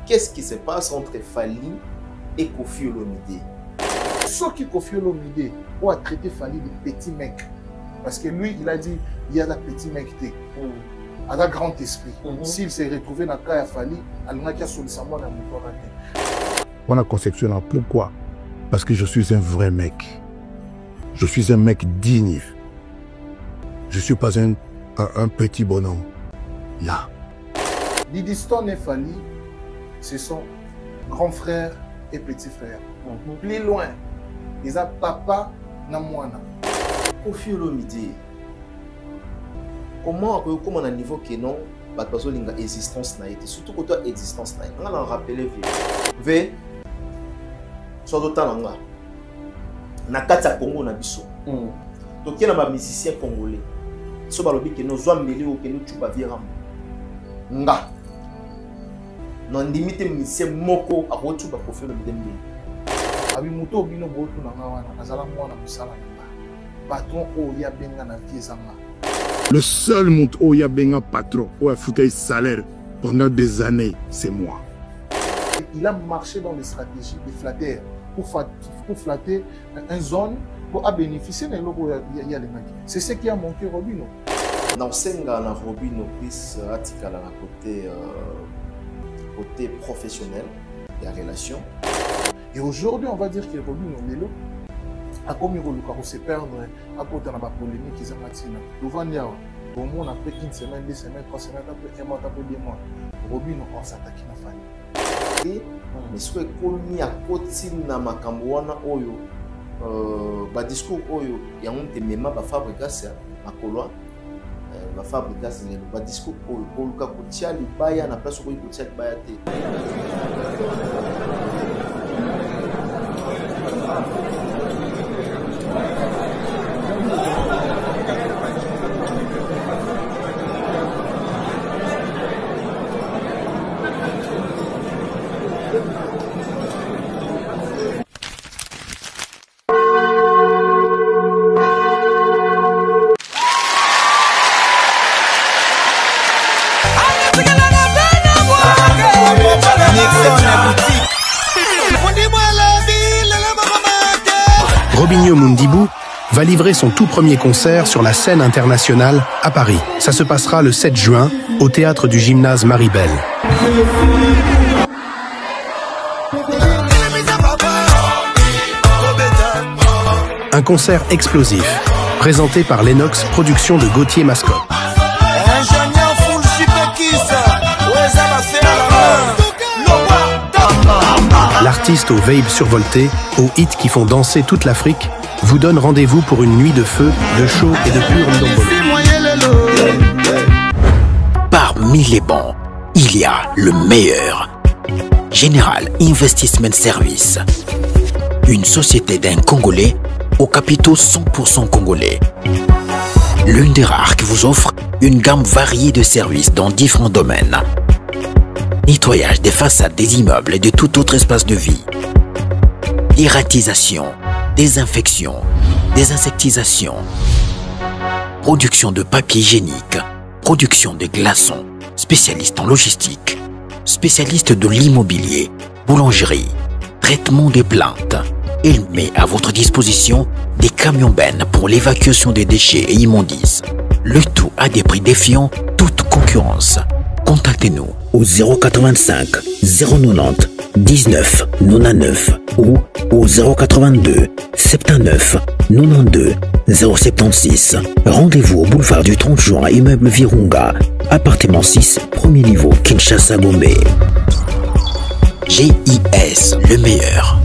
Qu'est-ce qui se passe entre Fally et Koffi Olomide? Ce qui Koffi Olomide a traité Fally de petit mec. Parce que lui, il a dit, il y a un petit mec qui a un grand esprit. S'il s'est retrouvé dans le cas de Fally, il a solution dans le On a conceptionné pourquoi? Parce que je suis un vrai mec. Je suis un mec digne. Je ne suis pas un petit bonhomme. Là. Didiston et Fally, ce sont grands frères et petits frères. Plus loin, ils ont papa na mwana. Koffi Olomide, comment on a un niveau que non, parce que l'existence n'a été, surtout quand l'existence n'a été. On a rappelé V, soit d'autant là, na kata Congo na biso. Donc il y a un musicien congolais. So balobi que nous sommes mêlés au que nous tuba viram. Nga. Non limite musicien moko a retu ba Koffi Olomide mbé. Abi muto bino botu na ngawana azala mwana musala nga. Patron oya benga na viezanga. Le seul monde oya benga patron ou a foutu salaire pendant des années, c'est moi. Il a marché dans les stratégies de flatter pour flatter une zone pour bénéficier de l'eau. C'est ce qui a manqué Robino. Dans Senga na Robino plus radical à côté professionnel des relations. Et aujourd'hui, on va dire que Robino Lelo a commis le se perdre à côté de la polémique qu'ils ont maintenant. Devant Niawa, au moins après une semaine, 2 semaines, 3 semaines, après 1 mois, après 2 mois, Robino on s'attaque à Fally. Mais ce qui est commis à côté de la Makamboana Oyo, discours Oyo, il y a un thème ma fabrication, ma coloa, ma fabrication, le discours Oyo, pour le cas Koutia, il y a la place où il Koutia il baya. Robinho Mundibou va livrer son tout premier concert sur la scène internationale à Paris. Ça se passera le 7 juin au théâtre du Gymnase Maribel. Un concert explosif, présenté par Lennox, production de Gauthier Mascotte. L'artiste aux vapes survoltées, aux hits qui font danser toute l'Afrique, vous donne rendez-vous pour une nuit de feu, de chaud et de pur ndombolo. Parmi les bons, il y a le meilleur. General Investment Service. Une société d'un Congolais aux capitaux 100% congolais. L'une des rares qui vous offre une gamme variée de services dans différents domaines. Nettoyage des façades des immeubles et de tout autre espace de vie. Dératisation, désinfection, désinsectisation. Production de papier hygiénique, production de glaçons, spécialiste en logistique, spécialiste de l'immobilier, boulangerie, traitement des plaintes. Il met à votre disposition des camions-bennes pour l'évacuation des déchets et immondices. Le tout à des prix défiant toute concurrence. Contactez-nous au 085 090 19 99 ou au 082 79 92 076. Rendez-vous au boulevard du 30 juin, immeuble Virunga, appartement 6, premier niveau, Kinshasa, Gombe. GIS, le meilleur.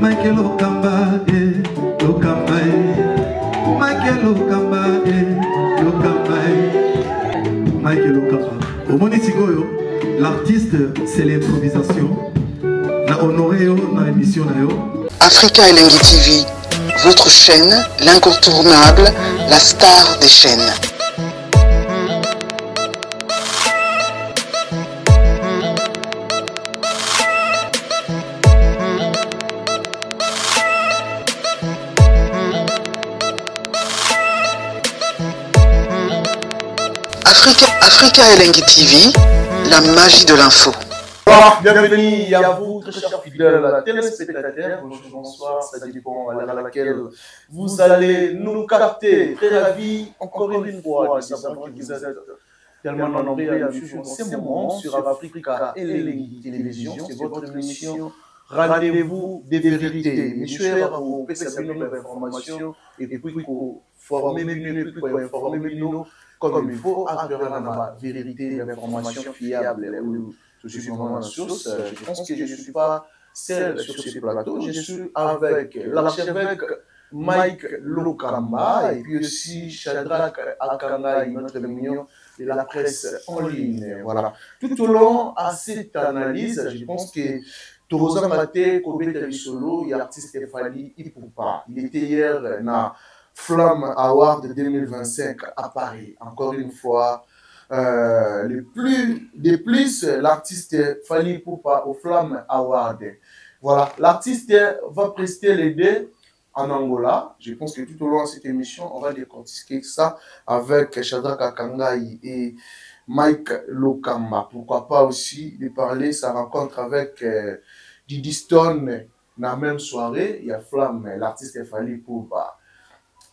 Michael Okamba, Mike Lokamba. Au Monitigoyo, l'artiste, c'est l'improvisation. Na honoré dans l'émission. Africa Elengi TV, votre chaîne, l'incontournable, la star des chaînes. Africa Elengi TV, la magie de l'info. Bienvenue à vous, très chers fidèles téléspectateurs. Bonsoir, ça dépend à l'heure à laquelle vous allez nous capter. Très ravi, encore une fois, de savoir que vous êtes tellement nombreux à suivre ces moments sur Africa Elengi Télévision. C'est votre émission Rendez-vous des vérités. Monsieur, vous pouvez savoir l'information et puis former nous comme il faut, à la vérité, l'information fiable. Je suis vraiment la source. Je pense que je ne suis pas seul sur ce plateau. Je suis avec l'archevêque Mike Lokamba et puis aussi Shadrach Akanga, notre mignon de la presse en ligne. Voilà. Tout au long à cette analyse, je pense que Torosa Mate, Kobete Solo et artiste Fali Ipupa. Il était hier dans Flamme Award 2025 à Paris. Encore une fois, l'artiste Fali Ipupa au Flamme Award. Voilà, l'artiste va prester les deux en Angola. Je pense que tout au long de cette émission, on va décortiquer ça avec Shadrach Akangai et Mike Lokamba. Pourquoi pas aussi de parler sa rencontre avec Didi Stone dans la même soirée. Il y a Flamme, l'artiste Fali Ipupa.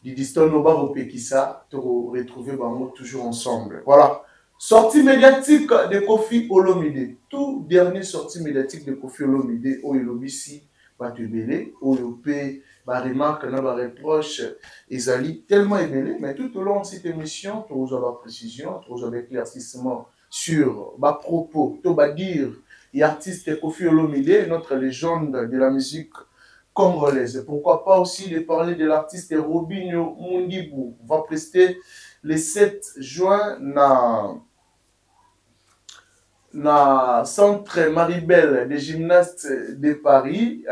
Didi Stone au bar au Pekissa, pour retrouver toujours ensemble. Voilà. Sortie médiatique de Koffi Olomide. Tout dernier sortie médiatique de Koffi Olomide, au Elobisi, Batubele, au Yopé, remarque, nos reproches, Ezali, tellement ébélé, mais tout au long de cette émission, tu as la précision, tu as l'éclaircissement sur ma propos, tu vas dire, et artiste Koffi Olomide, notre légende de la musique congolaise. Pourquoi pas aussi de parler de l'artiste Robinho Mundibou. On va prester le 7 juin dans Centre Maribel des gymnastes de Paris.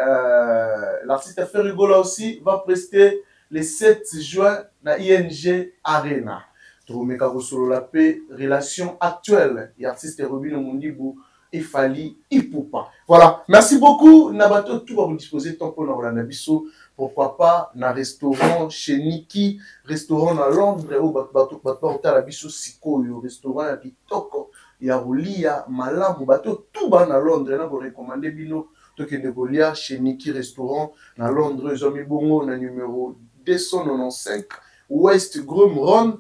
L'artiste Ferrigola aussi va prester le 7 juin dans ING Arena. Troumeka Kosolo la paix, relation actuelle. Et artiste Robinho Mundibou et Fali Ipupa. Voilà. Merci beaucoup. Nabato, tout va vous disposer tant pour nous Nabiso. Pourquoi pas, dans restaurant chez Niki, restaurant à Londres, où bateau la biso siko, restaurant à Kitoko, il y a Roulia, Malam, bateau tout bas à Londres, là vous recommandez bino, tout que de Golia chez Niki restaurant à Londres, Zomi Bongo, na numéro 295, West Grum Ron.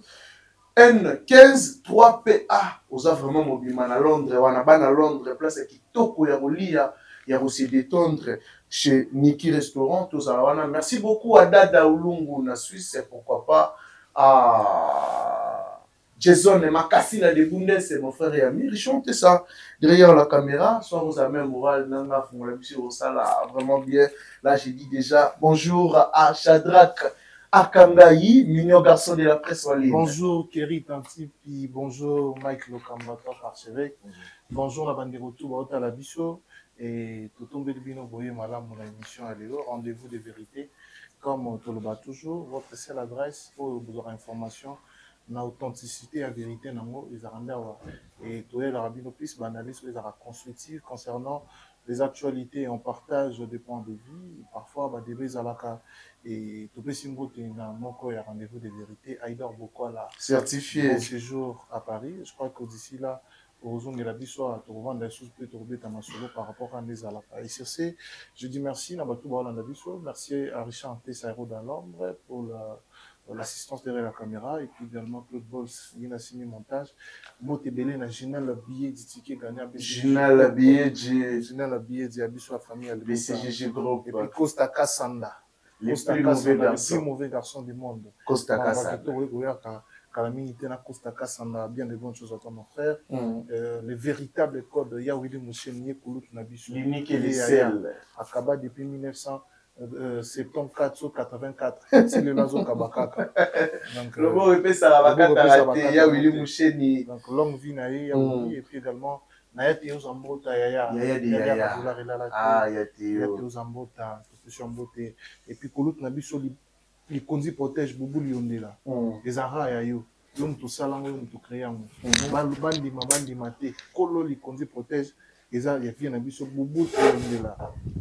N15 3PA, vous avez vraiment mobile à Londres, on a ban à Londres, place qui toko ya rolia, ya aussi détendre chez Niki Restaurant, tout ça. Merci beaucoup à Dada Ulungu na Suisse, pourquoi pas à Jason et Makassina de Bundes, c'est mon frère et ami. Chantez ça derrière la caméra, soit vous avez un moral, nanga font la musique, ça là vraiment bien. Là j'ai dit déjà bonjour à Shadrach Akangai, mignon garçon de la presse en ligne. Bonjour Kerry Tantipi, bonjour Mike Lokamba, archevêque. Bonjour la bande de retour à la Bisso et tout tombe de bino boye malam mon émission à Léo, rendez-vous de vérité. Comme tout le bas toujours, votre seule adresse pour vous aurez information, na authenticité à vérité nango les aranders et tout est la rabino plus banaliste les arabes constructifs concernant les actualités, on partage des points de vue, parfois bah, des bezalaka et tout petit mbote na moko ya rendez-vous de vérité Aïdor Bokola certifié bon séjour à Paris. Je crois que d'ici là au zone de la Bissoa tu revends des choses peut trouver ta masolo par rapport à des alaka et sur ce je dis merci na batou ba la Bissoa, merci à Richard Tessairo dans l'ombre pour l'assistance derrière la caméra et puis également Claude Bols il a signé montage Motebele na Ginal billet du ticket gagné Ginal billet de Abissoa famille BCGG Group et puis Costa Cassanda le plus mauvais garçon du monde Costa Cassanda Costa Cassanda bien de bonnes choses à toi mon frère le véritable code Yawili Mouchenier Koulout Nabisu l'unique et les seuls Akaba depuis 1900 74 84 c'est le lazo kabakaka donc le mot répète ça va il y a Willy Moucheni donc longue vie na et puis également na Théo Zambota Yaya Théo Zambota et puis Kolut na biso li konzi protège bubu liondela les ara ya yo tout ça là tout créer bandi maté kolo li konzi protège eza ya vie na biso bubu liondela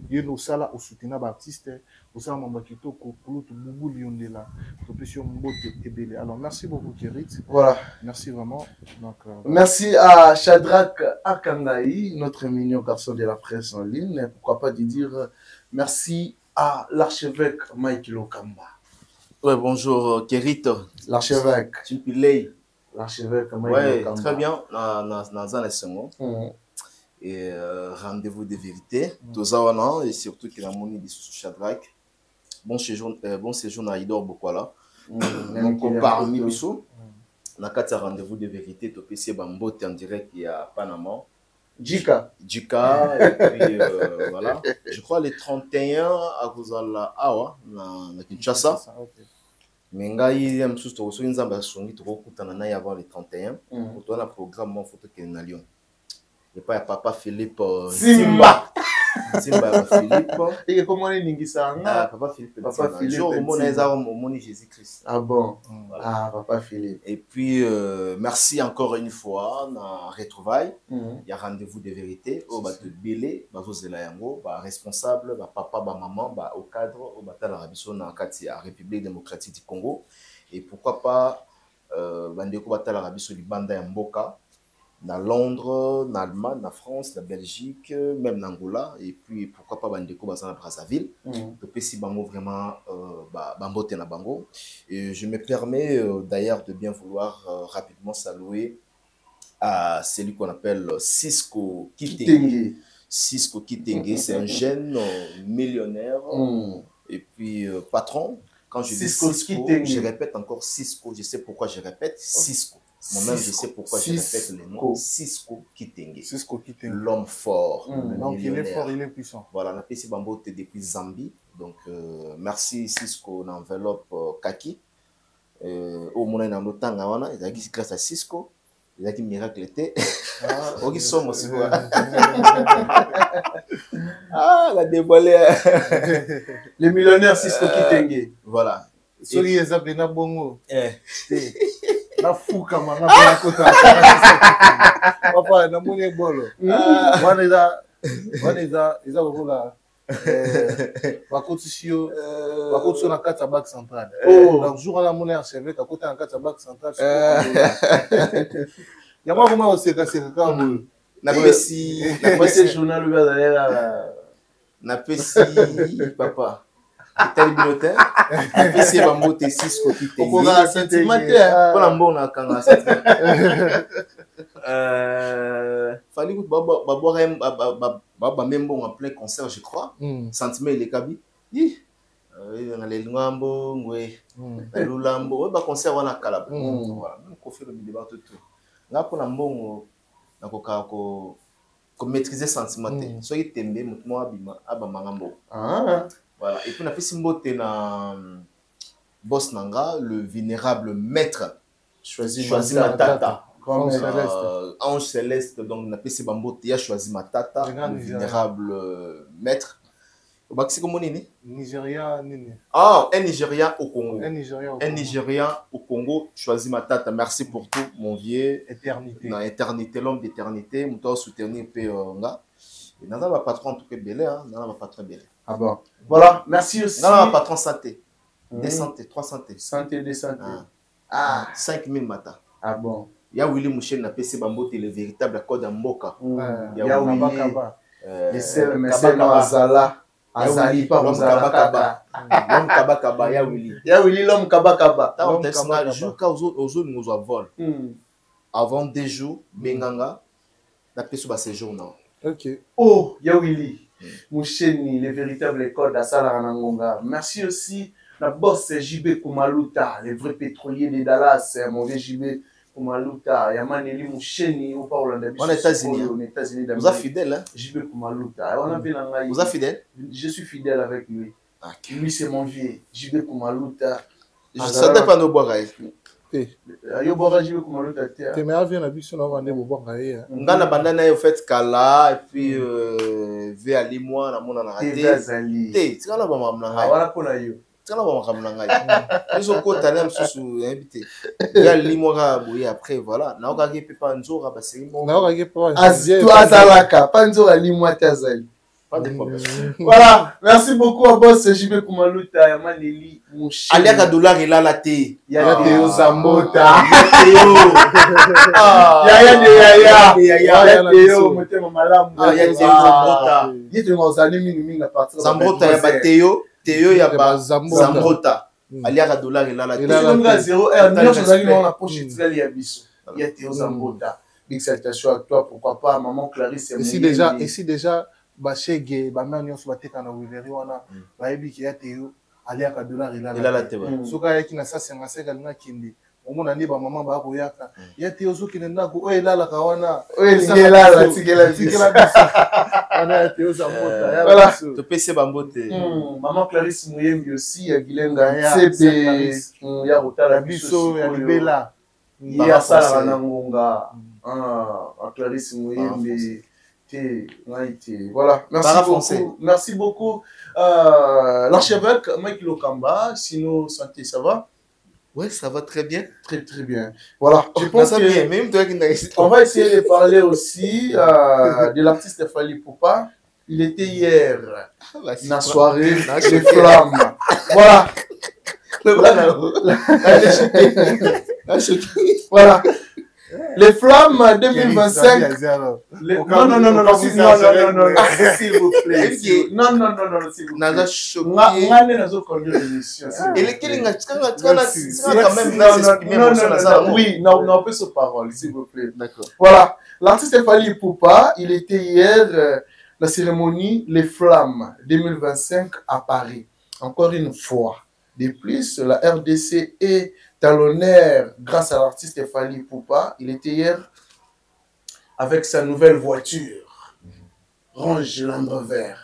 ye no sala o soutenir ba artiste o sala mamba kitoko Kolut bubu liondela to pesio mbote ebele. Alors merci beaucoup Kerit, voilà, merci vraiment. Donc merci à Shadrach Akangaï, notre mignon garçon de la presse en ligne. Pourquoi pas de dire merci à l'archevêque Mike Lokamba. Ouais, bonjour Kerit, l'archevêque. L'archevêque Mike Lokamba. Très bien, dans un essai. Et rendez-vous de vérité, Tozawana, et surtout qu'il a moni de Shadrach. Bon séjour na Idor Bokwala. Donc parmi nous, on a 4 rendez-vous de vérité, Topé Bambote en direct il y a Panama. Jika, et puis voilà. Je crois les 31 à Gozala Awa, na Kinshasa. Mais ngai aime sous to so nzamba songi to kutana na avant les 31. Pour toi na programme mon photo qui est na Lyon. Et pas papa Philippe Simba. Simba Philippe. Et comment on est ça? Papa Philippe. Papa Philippe. Jour au moni Jésus-Christ. Ah bon. Voilà. Ah papa Philippe. Et puis merci encore une fois na retrouvaille. Il y a rendez-vous de vérité au bateau de Belé, bazo zela yango, ba responsable, ba papa, ba maman, ba au cadre au bateau l'Arabie na kati à République démocratique du Congo. Et pourquoi pas bandeko bateau l'Arabie libanda ya mboka. Na Londres, na Allemagne, na France, na Belgique, même na Angola, et puis pourquoi pas Bandeko Bazana Brazzaville. Donc si bango vraiment bambote na bango. Et je me permets d'ailleurs de bien vouloir rapidement saluer à celui qu'on appelle Cisco Kitenge. Cisco Kitenge, c'est un jeune millionnaire et puis patron. Quand je dis Cisco, je répète encore Cisco. Je sais pourquoi je répète Cisco. Moi-même, je sais pourquoi je répète le nom. Cisco Kitenge. Cisco Kitenge. L'homme fort. Donc il est fort, il est puissant. Voilà, on a PC Bambo depuis Zambie. Donc merci Cisco, l'enveloppe kaki. Au moment où on a un il y a grâce à Cisco. Il y a qui miracle était. Ok, sommes aussi. Ah, la dévoilée. Le millionnaire Cisco Kitenge. Voilà. Celui qui est bien bongo. Na fuka mana papa na moni bolo wana iza kola bakotisio na kata bac central donc jour na moni archevêque akota na kata bac central yama koma oseka ka na pesi journal na pesi papa Tel bibliothèque, et c'est Bambote Cisco Kitenge. On a un sentiment. Pour l'ambon, on a un sentiment. Fallait que Baba même bon en plein concert, je crois. Sentiment il est kabi. On a les Ngambo, oui. Le Lambo, on a concert on a calab. Voilà, même qu'on fait le débat tout. Là pour l'ambon, on a qu'on maîtriser sentiment. Soyez tembe, moi abima, abamangambo. Voilà, et puis on a fait Simbote na boss nanga, le vénérable maître choisi Matata. Ange Céleste, donc on a fait Simbote, il a choisi Matata, le vénérable maître. C'est comment nini? Nigeria nini? Ah, un Nigérien au Congo. Un Nigérien au Congo, choisi Matata. Merci pour tout, mon vieux. Éternité. Na éternité, l'homme d'éternité, mouton soutenir pe nga. Et dans un patron en tout cas belé, hein, dans un patron belé. Ah bon. Voilà, merci aussi. Non, non, patron santé. Des santé, 3 santé. Santé, des santé. Ah, 5000 matin. Ah bon. Il y a Willy Mouchen, na PC Bambote, le véritable code en Moka. Il y a Willy. Et c'est le monsieur Azala. Azali, pas l'homme Kabakaba. L'homme Kabakaba, il y a Willy. Il y a Willy, l'homme Kabakaba. Jusqu'à aux autres, nous avons vol. Avant 2 jours, Benganga, la PC va séjour. Ok. Oh, il y a Willy. Moucheni, les véritables écoles d'Asala. Merci aussi la boss JB Kumaluta, les vrais pétroliers de Dallas, mon vieux JB Kumaluta, Yamaneli Moucheni, au Parlement aux États-Unis. Vous êtes fidèle, hein? JB Kumaluta. Vous êtes fidèle? Je suis fidèle avec lui. Lui, c'est mon vieux. JB Kumaluta. Ça dépend de boire. Yo boire JB Kumaluta. T'es meilleur vient à Bissau, on va aller boire. Ngana bandana au fait Kala et puis V ali moi na mona na raté. Té, tu kana ba mamnanga. Voilà pour la yo. Tu kana ba mamnanga. Ils ont côté là sous invité. V ali moi ka boyer après voilà. Na oka ke pepa nzora ba c'est bon. Na oka ke pepa. Toi azalaka, pas nzora ali moi tazali. Pas de problème. Voilà, merci beaucoup à boss JB Kumaluta, Yamaneli, mon cher. Aliaka dollar il a la thé. Yaya Théo Zambota. Yaya Théo, motema malamu. Yaya Théo Zambota. Yete ngozali mingi na partir. Zambota ya ba Théo, Théo ya ba Zambota. Aliaka dollar il a la thé. Il a 0R, nous allons dans la poche de ya biso. Yaya Théo Zambota. Big salutation à toi, pourquoi pas maman Clarisse. Ici déjà bashege bamana nyonso bateka na wileri wana bayebi ki Théo aliaka dollar il a la tête soka yaki na sa 55 alinga kindi omona ndi ba maman ba koyaka ya Théo soki nenda ko elala ka wana elala tikela biso ana Théo Zambota ya voilà to pese bambote maman Clarisse Muyembi aussi ya Gilenga CP ya rotala biso ya libela ya sala na ngonga Clarisse Muyembi. Voilà, merci beaucoup. L'archevêque Mike Lokamba, sinon santé, ça va? Oui, ça va très bien. Très très bien. Voilà, je pense que même toi on va essayer de parler aussi de l'artiste Fally Ipupa. Il était hier la soirée des flammes. Voilà. Voilà. Les flammes 2025. Non, s'il vous plaît. Non, s'il vous plaît. Oui, non, on peut se parler, s'il vous plaît. D'accord. Voilà. L'artiste Fally Ipupa, il était hier la cérémonie Les Flammes 2025 à Paris. Encore une fois. De plus, la RDC est talonnaire grâce à l'artiste Fally Ipupa. Il était hier avec sa nouvelle voiture, Range Land Rover.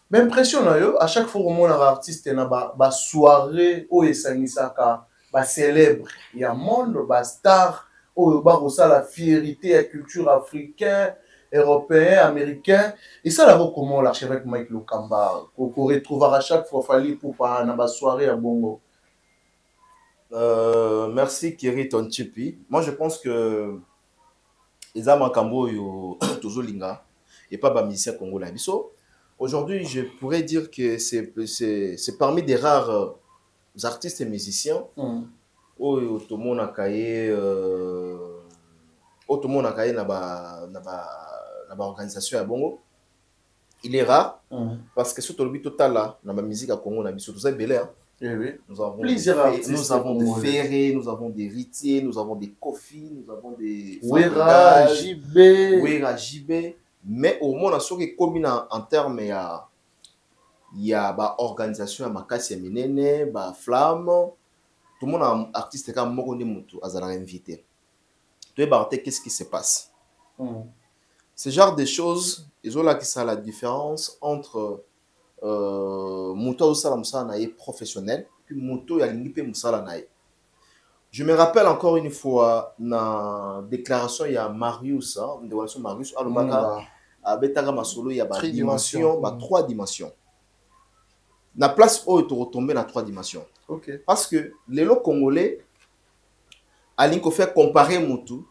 Même pression, à chaque fois que un artiste a une soirée où il célèbre, il y a un monde, il star, où il y a la fierté, la culture africaine, européen, américain. Et ça, là, comment l'archevêque Mike Lokamba, qu'on retrouvera à chaque fois Fally Ipupa dans la soirée à Bongo. Merci Kiri Tonchipi. Moi je pense que les Ama Kambo toujours linga et pas ba musicien congolais. Aujourd'hui, je pourrais dire que c'est parmi des rares artistes et musiciens où tout le monde a caillé na organisation à Bongo. Il est rare parce que surtout le but total là dans la musique à Congo, tout ça est belé. Oui. Nous avons nous avons des Ferré, nous avons des Ritier, nous avons des Kofi, nous avons des Wera, JB. Mais au moins, on a commis en termes, il y a organisation, il y a Flamme, tout le monde a artiste comme Mokondi Moutou, a invité. Qu'est-ce qui se passe? Ce genre de choses, ils ont là qui ça la différence entre Moutou Musala est professionnel, puis Moutou a l'ingipé Musala nae. Je me rappelle encore une fois, dans la déclaration, il y a Marius, une déclaration Marius, à Betara Masolo, il y a trois dimensions. La place où il est retombé dans 3 dimensions. Parce que les lots congolais, à l'inko fait comparer Moutou,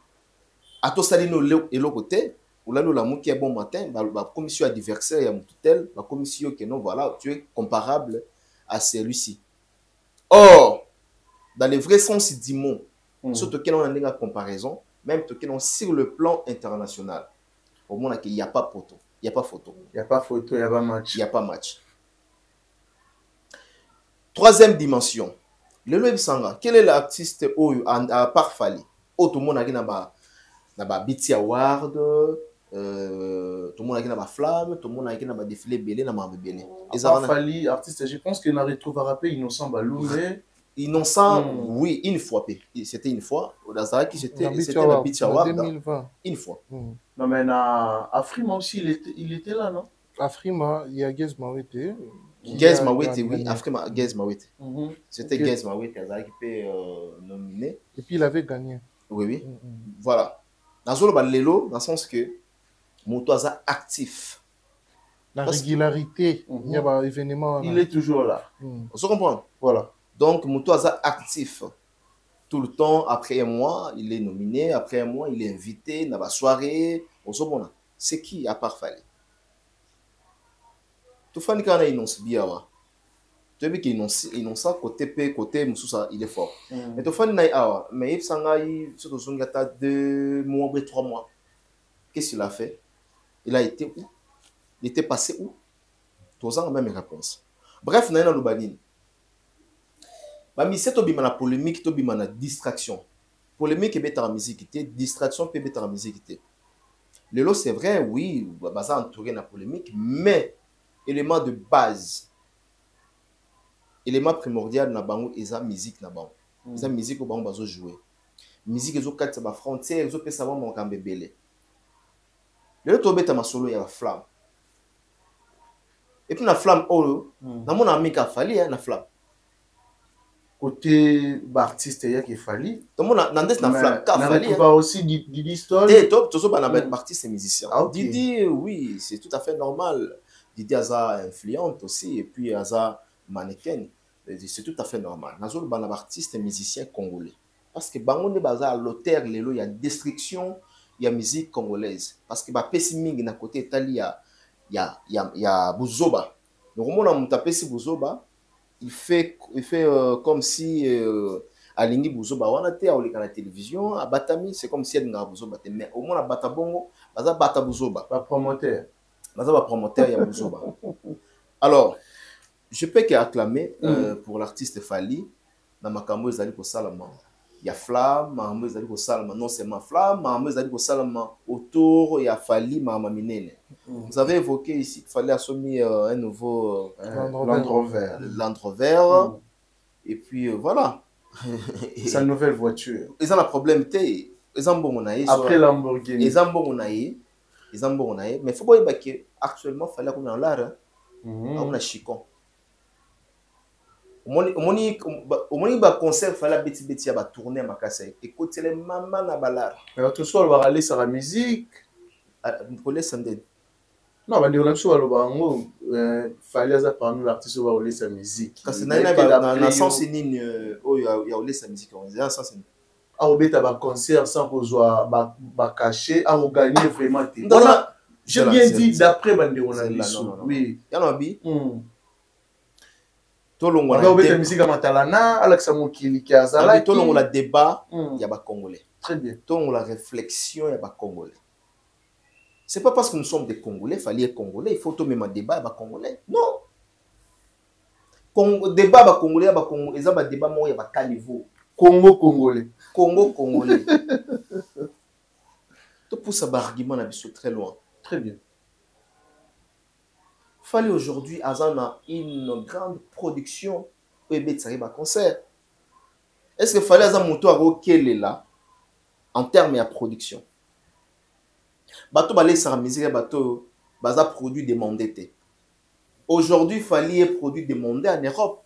à tout ça, et l'autre côté, ou là, la mouki est bon matin, la commission adversaire, il y a Moutoutel, la commission qui non, voilà, tu es comparable à celui-ci. Or, dans le vrai sens du mot, surtout qu'il y a une comparaison, même sur le plan international, au moins qu'il n'y a pas photo, il n'y a pas photo. Il n'y a pas photo, il n'y a pas match. Il n'y a pas match. Troisième dimension, le Web Sanga, quel est l'artiste à part Fally? Tout le monde a un BT Award, tout le monde a une flamme, tout le monde a un défilé belé, na mabébélé. Et à part Fally, artiste, je pense qu'il n'a retrouvé rappé Innocent Baloumé. Innocent, oui, une fois. C'était une fois. C'était la BT Award. Une fois. Non, mais à Frima aussi, il était là, non? Afrima, il y a Gez Mawete. Gez Mawete, oui, Afrima, Gez Mawete. C'était Gez Mawete, qui peut nominer. Et puis il avait gagné. Oui, oui. Voilà. Dans le Lelo, dans le sens que Moto est actif. La régularité, il y a un événement. Il est toujours là. On se comprend? Voilà. Donc, Moto est actif. Tout le temps, après un mois, il est nominé. Après un mois, il est invité dans la soirée. On se comprend. C'est qui à part Fali? Tout le monde qui énonce bien. Tu vois qu'il énonce côté P, côté Moussoussa, il est fort. Mais tout le monde a mais il s'en a 2 mois, 3 mois. Qu'est-ce qu'il a fait? Il a été où? Il était passé où? Tous ans, même réponse. Bref, nous avons le c'est la polémique, la distraction. Polémique est la musique, distraction peut être la musique. Le lot, c'est vrai, oui, ça entouré de la polémique, mais élément de base, élément primordial, c'est la musique. C'est la musique que vous avez joué. La musique, c'est la frontière, c'est la frontière, c'est la le lot, c'est la solo, il y a la flamme. Et puis la flamme, dans mon ami qui a fallu, la flamme. Côté artiste, il y a qui fallu. Dans mon ami qui a flamme, il va aussi Didi Stone. Et toi, tu as un artiste et musicien. Didi, oui, c'est tout à fait normal. Didi a influente aussi, et puis a mannequin. C'est tout à fait normal. Nous avons un artiste et musicien congolais. Parce que bango à l'auteur, il y a destruction, il y a musique congolaise. Parce que pessiming na côté Italie, il y a Buzoba. Donc, on a tapé Buzoba. Il fait comme si Alingi Buzoba, on a été à la télévision, à Batami, c'est comme si elle n'a Buzoba. Mais au moins, à Batabongo, il y a Bata Buzoba. Pas promoteur. Il y a promoteur, il y a Buzoba. Alors, je peux acclamer pour l'artiste Fali, dans ma cambo, ils allaient pour Salama. Il y a Flamme, Mahamou, ils allaient pour Salama. Non seulement Flamme, Mahamou, ils allaient pour Salama. Autour, il y a Fali, Mahaminene. Vous avez évoqué ici qu'il fallait assommer un nouveau Land Rover. Et puis voilà. Sa nouvelle voiture. Ils ont un problème. Ils ont bon après Lamborghini. Ils ont bon mais il faut pas que actuellement il fallait qu'on en l'art. On a chicon. Au moins ba concert fallait beti ya ba tourner ma casse. Écoutez les maman na balar. Mais tout ça on va aller sur la musique. Nicolas Sandel. Non, mais on a besoin de bango. Fallait ça parmi l'artiste on va aller sa musique. Parce que na sens ni oh il y a aller sa musique on dit sens ni. Ah au beta ba concert sans qu'on soit ba caché à gagner vraiment. J'ai bien dit d'après bande on a dit. Oui, il y en a bi. On a oublié la musique à Matalana, Alexa Mokili qui a zala. Tout le monde a débat, il y a pas congolais. Très bien. Tout le monde a réflexion, il y a pas congolais. C'est pas parce que nous sommes des Congolais, il fallait être Congolais, il faut tout même un débat, il y a Congolais. Non. Débat, il y a Congolais, il y a débat, il y a pas niveau. Congo Congolais. Congo Congolais. Tout pour ça, argument, on a vu très loin. Très bien. Il fallait aujourd'hui avoir une grande production pour un concert. Est-ce qu'il fallait avoir un moto là en termes de production? Bateau balé sans musique, bateau baza produit demandé. Aujourd'hui, il fallait produit demandé en Europe.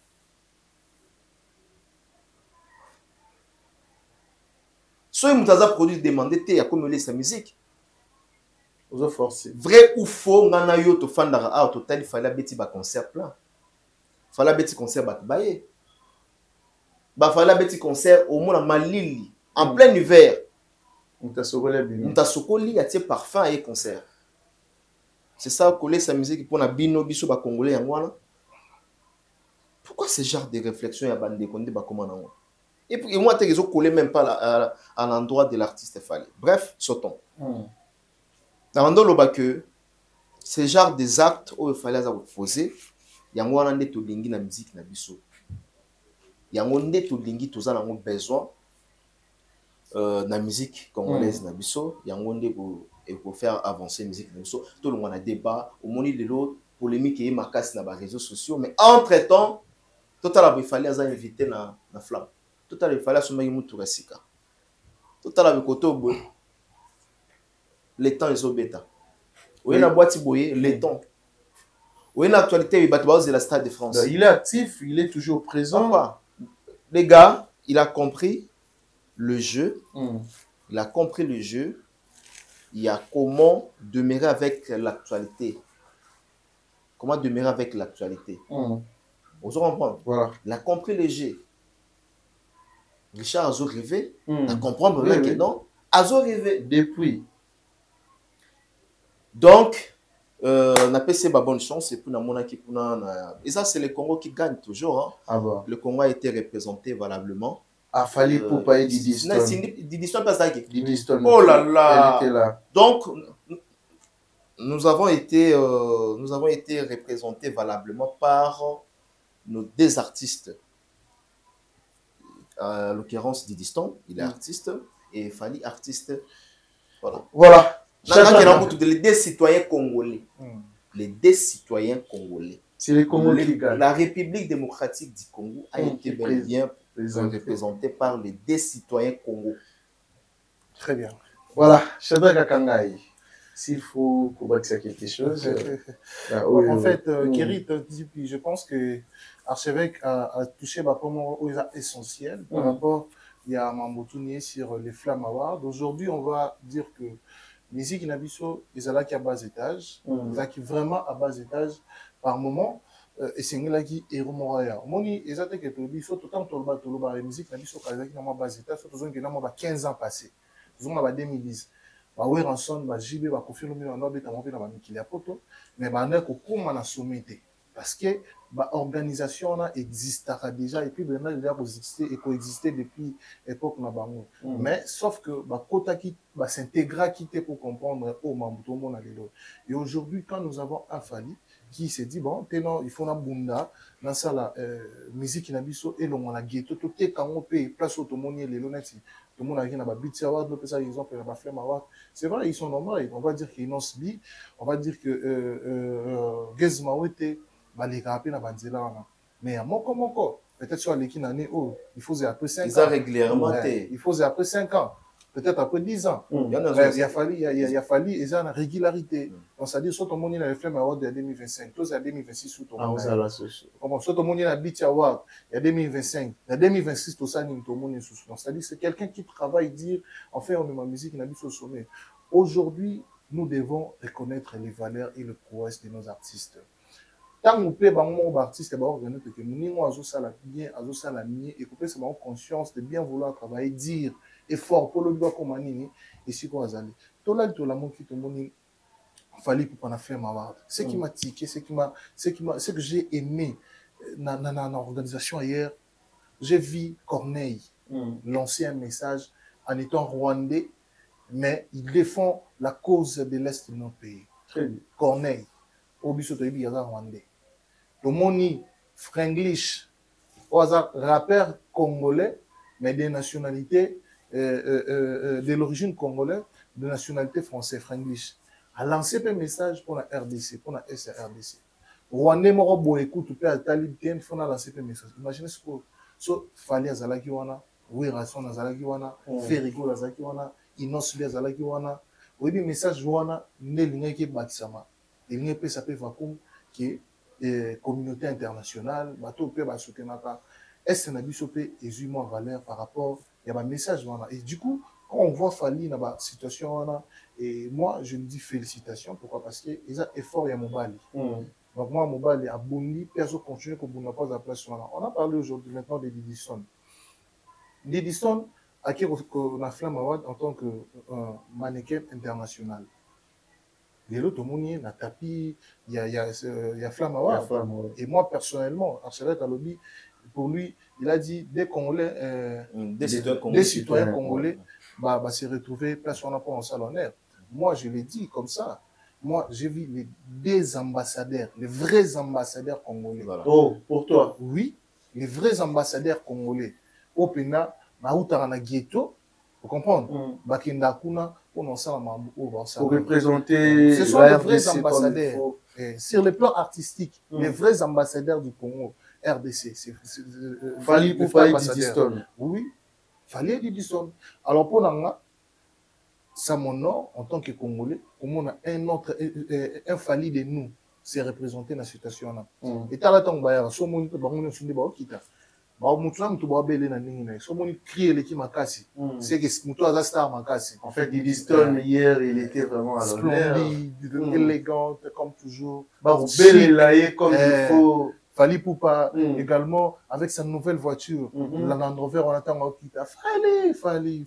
Soit il a produit demandé, il y a comme sa musique. Vrai ou faux, ngana yo to fandara au total il fallait beti ba concert plein. Fallait beti concert ba baye. Ba fallait beti concert au moins Malili en plein hiver. Mutasokoli y a tie parfum et concert. C'est ça coller sa musique pour na bino biso ba congolais yangwana. Pourquoi ce genre de réflexion ya bande konde ba comment nango? Et puis moi te coller même pas à l'endroit de l'artiste fallait. Bref, sautons. Que ce genre des actes où il fallait poser, il y a un peu de la musique na biso. Il y a un peu de tout ça a besoin la musique congolaise na biso. Il y a un peu pour faire avancer la musique na biso. Tout le monde a débat, au monde de l'autre, polémique et macasse na les réseaux sociaux. Mais entre temps, il fallait inviter na flamme. Il fallait assommer mutu rasika. Les temps ils sont bêta. Oui, la boîte boye, les temps. Oui, l'actualité, il de la Stade de France. Il est actif, il est toujours présent. Enfin, les gars, il a compris le jeu. Il a compris le jeu. Il y a comment demeurer avec l'actualité. Comment demeurer avec l'actualité. Vous comprenez? Voilà. Il a compris le jeu. Richard Azo rêvé. Il a compris que non. Azo rêvé. Depuis. Donc, on a passé ma bonne chance et et ça, c'est le Congo qui gagne toujours. Hein. Ah bon. Le Congo a été représenté valablement. A fallu pour pas être Didiston. Didiston, pas ça. Didiston. Oh là là. Elle était là. Donc, nous avons été représentés valablement par nos deux artistes. En l'occurrence, Didiston, il est artiste, et Fali, artiste. Voilà. Voilà. Les deux citoyens congolais. Les deux citoyens congolais. C'est les Congolais qui gagnent. La République démocratique du Congo a été bien représentée par les deux citoyens congolais. Très bien. Voilà. Shadrack Akangaï. S'il faut bâtir quelque chose. En fait, Kérit, je pense que l'archevêque a touché comment essentiel par rapport à Mambotounier sur les Flammes Awards. Aujourd'hui, on va dire que musique Nabiso, ils ont qui à bas étage, ils ont qui vraiment à bas étage par moment, et c'est là qui est remoraya. Moni, ils ont que tu dis, surtout tant que la musique Nabiso, ils ont qui à bas étage, surtout qu'ils ont 15 ans passés, ils ont 2010. Oui, rançon, JB va confier le mieux en ordre, notamment dans la Mikili Apoto, mais on a comment sommet parce que l'organisation existera déjà et puis maintenant il a existé et coexisté depuis l'époque Nabango. Mais sauf que Kota qui s'intégrer quitter pour comprendre au Mambutomo Nalelo. Et aujourd'hui, quand nous avons un Fali qui s'est dit bon, il faut une bunda dans ça la musique nabiso et l'on a ghetto tout est quand on paye place automonier les lonetti. Tout le monde a qui n'a pas Beat Award, par exemple, n'a pas Flemme Award. C'est vrai, ils sont normaux. On va dire qu'ils n'ont pas on va dire que Gezmaouete les rapper dans Banzela. Mais à mon corps, peut-être sur les kinanés, il faut après 5 ans. Ils ont régulièrement. Il faut après 5 ans. Peut-être après 10 ans. Il a fallu ils ont une régularité. Donc, c'est-à-dire, soit tout le monde a fait un award de 2025, tous à 2026, soit tout le monde. Soit tout le monde a Beat Award, il y a 2025, il y a 2026, tout ça, tout le monde est sous. Donc, c'est-à-dire, c'est quelqu'un qui travaille, dire, en fait, on met ma musique, on a mis au sommet. Aujourd'hui, nous devons reconnaître les valeurs et le prouesse de nos artistes. Tant qu'on peut, les artistes, nous avons bien, et qu'on c'est conscience de bien vouloir travailler, dire, effort pour le droit comme Manini, et si quoi azali. Tout là, tout le monde qui te montre, fallait pour qu'on faire ma award. Ce qui m'a tiqué, ce que j'ai aimé dans l'organisation hier, j'ai vu Corneille lancer un message en étant rwandais, mais il défend la cause de l'Est de notre pays. Corneille, au Bissau de Biyaza rwandais. Le moni Franglish, au hasard rappeur congolais, mais des nationalités de l'origine congolaise, de nationalité française, Franglish, a lancé un message pour la RDC, pour la SRDC. Rwandais moro bo écoute pe talib ten fona lancer un message. Imaginez ce que so fali azalaki wana, oui rason azalaki wana, Ferrigo azalaki wana, Inos azalaki wana. Oui bi message wana ne lingaki bakisama. Il n'y a pas ça peut vacuum qui est communauté internationale, bateau peut ba soutenaka. Est-ce que nabiso pe exument valeur par rapport il y a un message wana. Et du coup, quand on voit Fali dans la situation wana, et moi je me dis félicitations, pourquoi? Parce que ils ont effort ya Mobali. Donc moi, Mobali a bondi, personne continue qu'on n'a pas à place. On a parlé aujourd'hui maintenant de Didiston. Didiston a qui on a Flamme Award en tant que mannequin international. Les autres, il y a tapis, il y a Flamme Award. Et moi personnellement, Archevêque Alobi, pour lui, il a dit des Congolais, des citoyens congolais, se retrouver place on n'a pas en salonnaire. Moi, je l'ai dit comme ça. Moi, j'ai vu les deux ambassadeurs, les vrais ambassadeurs congolais. Voilà. Oh, pour toi? Oui, les vrais ambassadeurs congolais. Au Pena, na ghetto, vous comprenez? Bakenda Kuna, pour représenter. Ce sont les vrais ambassadeurs. Sur le plan artistique, les vrais ambassadeurs du Congo, RDC. Fallait pour faire Didiston. Oui, fallait Didiston. Alors, pour Nanga, ça mon nom en tant que Congolais, comme on a un autre, un Fali de nous, se représenter dans la situation là. Et t'as là tant que so moni to bango nsundi ba okita. Ba mutu na mutu ba bele na ningi na. So moni crier l'équipe makasi. C'est que mutu a star makasi. En fait, Diddy Stone hier, il était vraiment à l'honneur. Splendide, élégante comme toujours. Ba bele laé comme il faut. Fali Poupa également avec sa nouvelle voiture, la Land Rover on attend okita. Fali.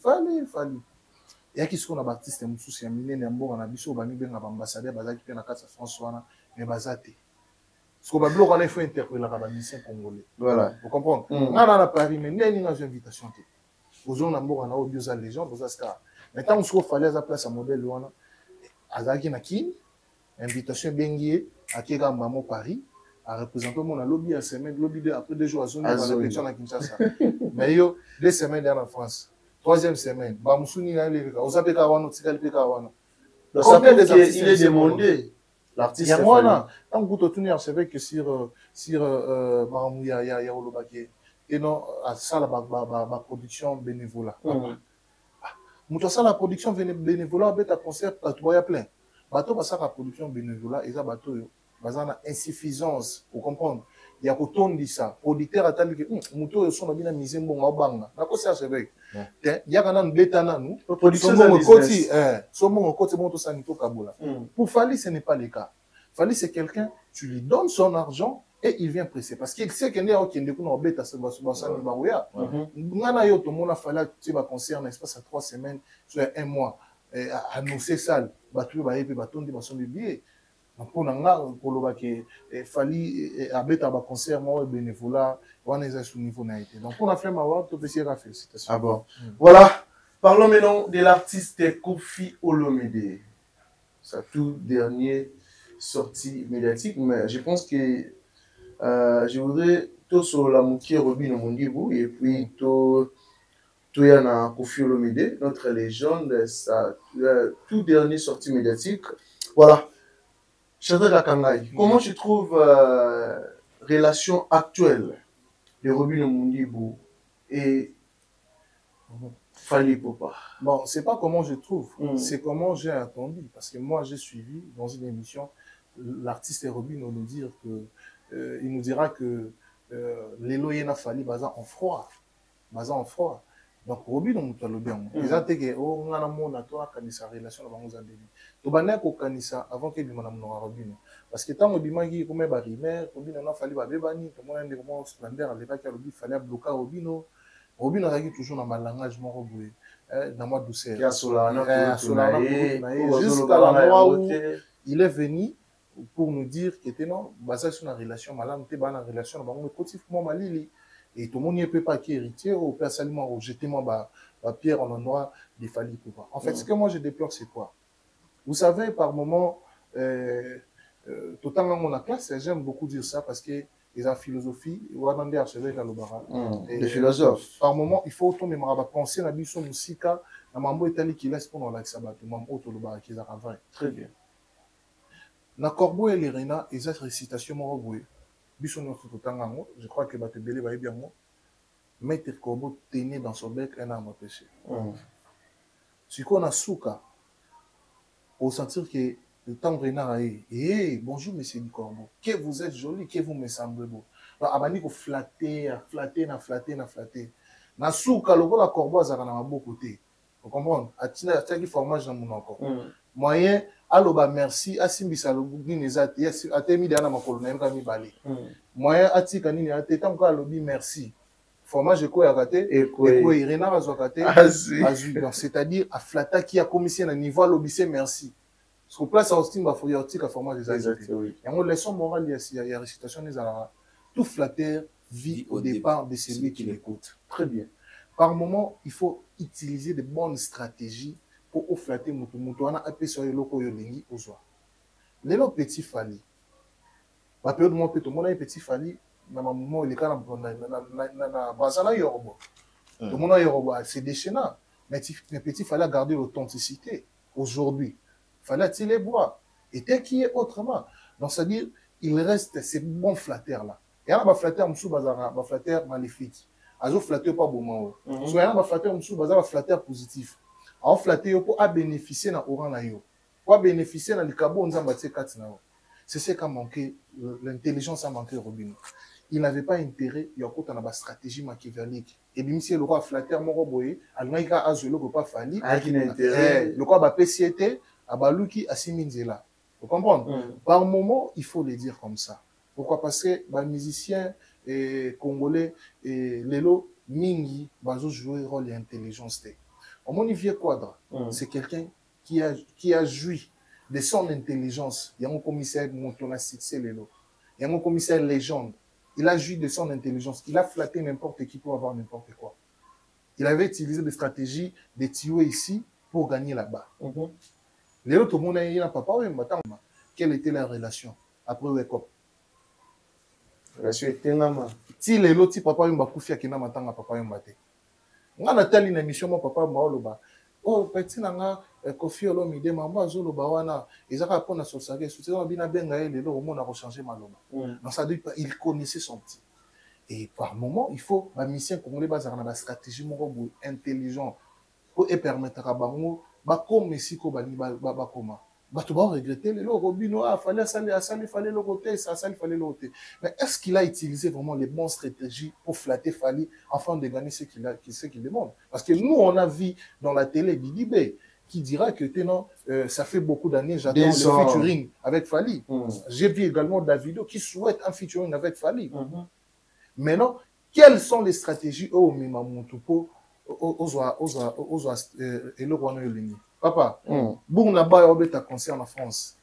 Et qui sont les artistes musu si amine na mbo na biso ba mi benga ambassadeur bazaki pe na kasa François mais bazate. Ce qu'on va bloquer on il faut interpeller les musiciens congolais. Voilà, vous comprenez. Na na Paris mais nani na invitation te. Ozo na mbo na audio za légende oza star. Mais tant qu'on fallait à place à modèle wana azaki na kin invitation bengié à Kega Mamo Paris à représenter mon lobby à semaine lobby après 2 jours à zone de répétition à Kinshasa. Mais yo 2 semaines en France. 3e semaine, Bamsouni a levé. On s'appelle Kawano, Tikal Pekawano. Il est demandé. L'artiste. Il y a moi là. Tant que tu es c'est vrai que sur Maramouya, il y a Olobake. Et non, à ça, la production bénévolat. Mouta ça, la production bénévolat, bête à concert, tu vois, il y a plein. Bateau, ça, la production bénévolat, et ça, bateau, bazana insuffisance, pour comprendre. Il y a autant de ça. Producteur a dit que muto yo sona bina mise mbonga banga. Na ko ça c'est vrai. Il y a kana mbetana nous. Production de koti somo koti bon to sanito kabola. Pour Fali ce n'est pas le cas. Fali c'est quelqu'un tu lui donnes son argent et il vient presser parce qu'il sait que ndeko kende kuna obeta se basa ni baoya. Ngana yo to mona Fali tu va concert na espace à 3 semaines soit 1 mois annoncer ça batu ba yepe batondi ba son billet. Pour que Fali abeta ba concert moi bénévolat on est à ce niveau n'a été donc on a fait ma voix tout petit félicitations. Ah bon. Voilà, parlons maintenant de l'artiste Koffi Olomide, sa tout dernière sortie médiatique, mais je pense que je voudrais tout sur la moitié Robin Mondibou et puis tout yana Koffi Olomide, notre légende, sa tout dernière sortie médiatique. Voilà. Chadra Lakangai, comment tu trouves relation actuelle de Robin Mondibou et Fali Poupa? Bon, c'est pas comment je trouve, c'est comment j'ai attendu. Parce que moi, j'ai suivi dans une émission l'artiste Robin nous dire que il nous dira que les loyers Fali baza en froid. Donc Robin on t'a le bien. Ils ont dit que oh on a mon à toi kanisa relation na bango za début. To bana ko kanisa avant que bimana mon Robin. Parce que tant obimaki comme ba rimer, Robin on a Fali ba bebani, to mona ndeko splendeur à l'époque Robin fallait bloquer Robin. Robin a toujours dans ma langage mon roboué, dans ma douceur. Jusqu'à l'endroit où il est venu pour nous dire que non, basé sur une relation malade, t'es pas une relation, bah on est cotivement malili. Et tout le monde n'y peut pas qui est héritier, ou personnellement rejeter moi pierre en endroit des Fali Poupa. En fait, ce que moi je déplore, c'est quoi? Vous savez, par moment, totalement mon classe, j'aime beaucoup dire ça parce que les philosophie, ou à archevêque à l'Obara. Les philosophes. Par moment, il faut automner ma penser la biso musika, na mambo itali qui laisse pour la sabat, mambo auto l'Obara qui est vrai. Très bien. Na Corbeau et les Rena, et cette récitation m'a reboué. Je crois que Baté Belé va bien moi. Maître Corbeau tenait dans son bec un arme à pêcher. Si qu'on a souka, au sentir que le temps Renard a dit, bonjour monsieur du Corbeau, que vous êtes joli, que vous me semblez beau. Alors, Abani ko flatter. Na souka, le la Corbeau a un beau côté. Vous comprenez? Atina qui formage dans mon encore. Moyen, aloba merci, asimbisa le bougni nezati, atemi dana makolo na yemka mi bali. Moyen atika nini atetam ko alobi merci. Formage ko ya kate, et ko irena azwa kate, c'est-à-dire a flata qui a commissionné na niveau alobise merci. Parce que place à Austin ba faut yatika formage des exact. Et on leçon morale il y a récitation des ala. Tout flatteur vit au départ de celui qui l'écoute. Très bien. Par moment, il faut utiliser de bonnes stratégies pour flatter mutu on a appelé sur le loco yolingi ozwa. Les petits Fali. La période moi peut mon petit Fali na moment il est quand na bazana yorobo. Tout le monde yorobo c'est déchaînant. Mais petit Fali garder l'authenticité aujourd'hui. Fallait il les bois et tel qui est autrement. Donc c'est à dire il reste ces bons flatteurs là. Et là ba flatteur msou bazara ba flatteur maléfique. Azo flatteur pas bon. Soit là ba flatteur msou bazara flatteur positif. Alors flatter pour bénéficier na oran na yo. Pour bénéficier na likabo nzamba tse kati na yo. c'est ce qu'a manqué, l'intelligence a manqué Robinho. Il n'avait pas intérêt, il y a encore une stratégie machiavélique. Et bien, si le roi flatteur, mon roboé, Almaïka a joué le pas fallu. Le roi va péciété, à Balouki, à Siminzela. Vous comprenez? Par moment, il faut le dire comme ça. Pourquoi? Parce que les musiciens congolais et Lelo, Mingi, Bazo jouer rôle d'intelligence. Monivier Quadra, c'est quelqu'un qui a joui de son intelligence. Il y a un commissaire Montona Sitse Lelo. Il y a un commissaire légende. Il a joui de son intelligence. Il a flatté n'importe qui pour avoir n'importe quoi. Il avait utilisé des stratégies de tuer ici pour gagner là-bas. Léo, tout le monde a dit, papa, quelle était la relation après Wekop? La suite est là. Si Léo, si papa, il m'a confié qu'il n'a pas de papa, il m'a dit. On a tellement une émission, mon papa, oh, petit nanga, Kofi Olomide, maman, Zolo Bawana, ils ont répondu à son salaire, soutien, on a bien bengaé, le monde a changé maloma. Donc ça dit, il connaissait son petit. Et par moment, il faut, ma mission, comme les bases, on a une stratégie intelligente pour permettre à Bango, comme si ko bani bakoma. Tu vas regretter le Robinho, fallait fallait le côté, ça fallait le côté. Mais est-ce qu'il a utilisé vraiment les bonnes stratégies pour flatter Fali afin de gagner ce qu'il demande? Parce que nous, on a vu dans la télé Bidibé qui dira que ça fait beaucoup d'années, j'attends le featuring avec Fali. J'ai vu également Davido qui souhaite un featuring avec Fali. Maintenant, quelles sont les stratégies au Mimamutupo et le roi Noël? Papa, bon na ba yobe ta concert en France.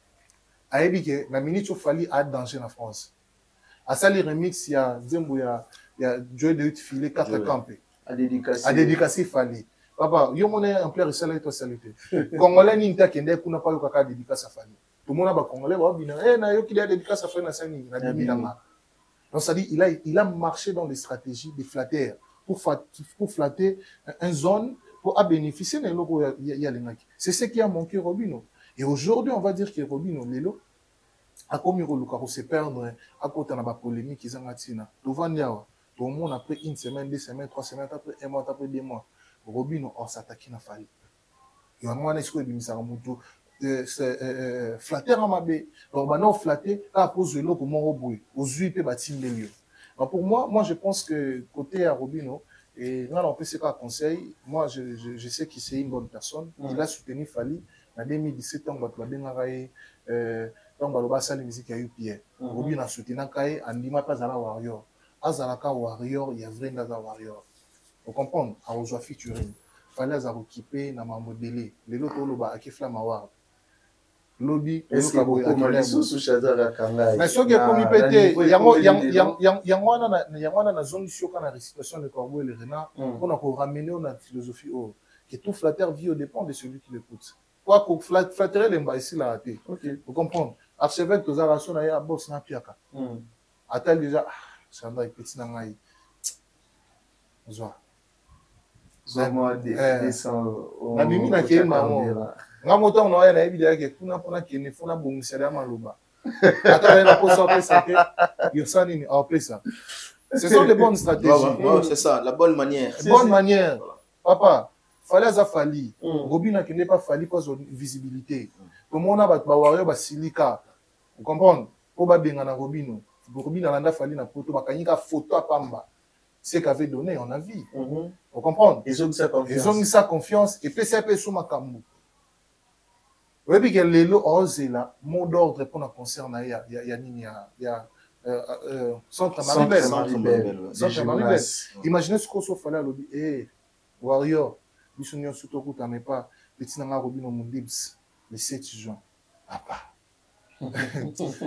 Ayebi ke na minute Fali a danger en France. A sali remix ya Zembo ya Joy de Filet 4 campé. A dédicacer Fali. Papa, yo mona en plein resala to salute. Congolais ni nta kende kuna pa yo kaka dédicacer Fali. Tout le monde ba congolais ba bina na yo ki dédicacer Fali na sani na demi na. Donc ça dit il a marché dans les stratégies des flatteurs pour flatter une zone pour bénéficier de l'eau. C'est ce qui a manqué Robinho. Et aujourd'hui, on va dire que Robinho, Lelo, a commis le se perdre à côté de la polémique qu'ils ont tiré. Tout le monde après une semaine, 2 semaines, 3 semaines, après 1 mois, après 2 mois. Robinho a s'attaqué à Fali. Il y a un moment où il y a flatter à Mabé. Donc, maintenant, flatter, à cause de l'eau, pour mon robot, aux yeux, il peut bâtir les lieux. Pour moi, je pense que côté à Robinho, et là, on peut se faire conseil. Moi, je sais qu'il c'est une bonne personne. Il a soutenu Fali. En 2017, on va bien arrêter. On va le faire la musique à UPA. Robinho a soutenu Kaye. Andima pas à la Warrior. Azalaka Warrior, il y a vraiment des Warrior. Vous comprenez? À Ozoa featuring. Fali a rééquipé na ma modélé. Les autres, on va akifla mawar. Lobby, est-ce que vous avez sous Chazara Kangai? Mais ce qui est commis pété, il y a une zone ici quand la situation de Corbeau et le Renard, on a ramené notre philosophie que tout flatteur vit au dépend de celui qui l'écoute. Quoi qu'on flatterait les mbats ici là, vous comprenez? Archevêque de Zarason a eu un boss na piaka. A-t-elle déjà, c'est un petit nangaï. Zoa. Zoa descend. La mimi n'a qu'un maman. Ngamoto on a une vidéo que kuna pona kene fona bongisala maloba. Attends, la pose après ça que Yosani après ça. Ce sont les bonnes stratégies. C'est ça, la bonne manière. Bonne manière. Papa, fallait ça Fali. Robinho qui n'est pas Fali cause de visibilité. Tout le monde a ba warrior ba silika. Vous comprenez? Ko ba benga na Robinho. Robinho landa Fali na photo ba kanyika photo à Pamba. C'est qu'avait donné on a vu. Vous comprenez? Ils ont mis sa confiance et PCP sous Makambu. Oui, puis que Lelo ose là, mot d'ordre pour le concert, il y a Centre Maribel. Imaginez ce qu'on se fait là, eh, Warrior, nous sommes surtout que tu n'as pas petit nanga Robinho Mundibs le 7 juin. Papa.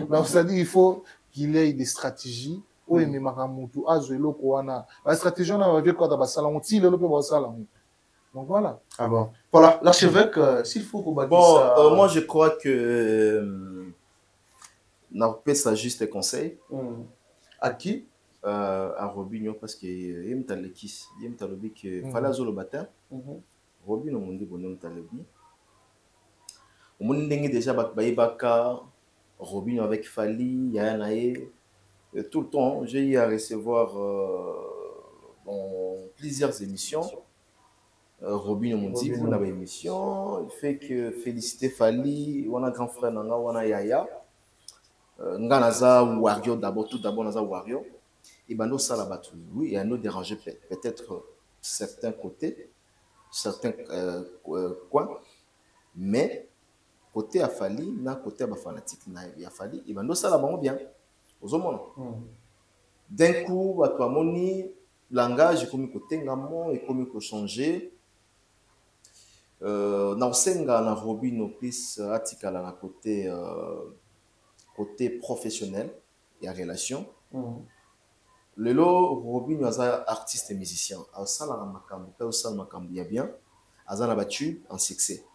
Donc, ça dit, il faut qu'il ait des stratégies. Oui, mais Maramutu, Azuelo, Kouana. La stratégie, on a vu quoi dans le salon, il est le salon. Donc voilà. Ah bon. Voilà, l'archevêque, s'il faut qu'on bâtisse ça... moi je crois que n'a pas sa juste conseil. À qui? À Robinho, parce que il aime le kiss, il aime le bic fallait le matin. Robinho mon dit bonhomme talebi. Au monde déjà baibaka Robinho avec Fali, Yanae. Tout le temps, j'ai eu à recevoir dans plusieurs émissions. Robinho Mundi, on a une émission, il fait que féliciter Fali, on a grand frère Nanga, on a Yaya. Nganaza Wario d'abord, tout d'abord Naza Wario. Et ben nous ça là-bas, oui, et à nous déranger peut-être certains côtés, certains coins, mais côté Afali, na côté fanatique, na Afali, et ben nous ça là-bas bien. Aux hommes. D'un coup, à toi moni, langage comme côté ngamo et comme changer. Na osenga na Robino plus atikala na côté côté professionnel et en relation. Lelo Robino aza artiste et musicien. Asala na makambo, pe osala makambo ya bien. Azana battu en succès.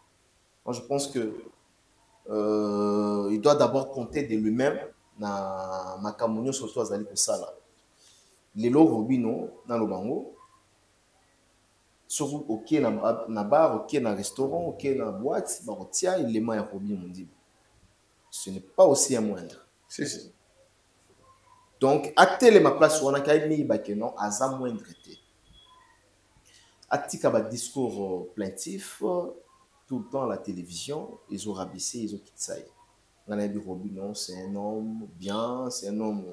Moi je pense que il doit d'abord compter de lui-même na makambo nyonso so azali kosala. Lelo Robino na lobango surtout ok na bar, ok na restaurant, ok na boîte, barotia élément ya Robino Mondibo. Ce n'est pas aussi un moindre. Si. Donc, atele ma place wana kai mi ba que non aza moindre té. Atika ba discours plaintif tout le temps à la télévision, ils ont rabaissé, ils ont quitté. Ngana Robino, c'est un homme bien, c'est un homme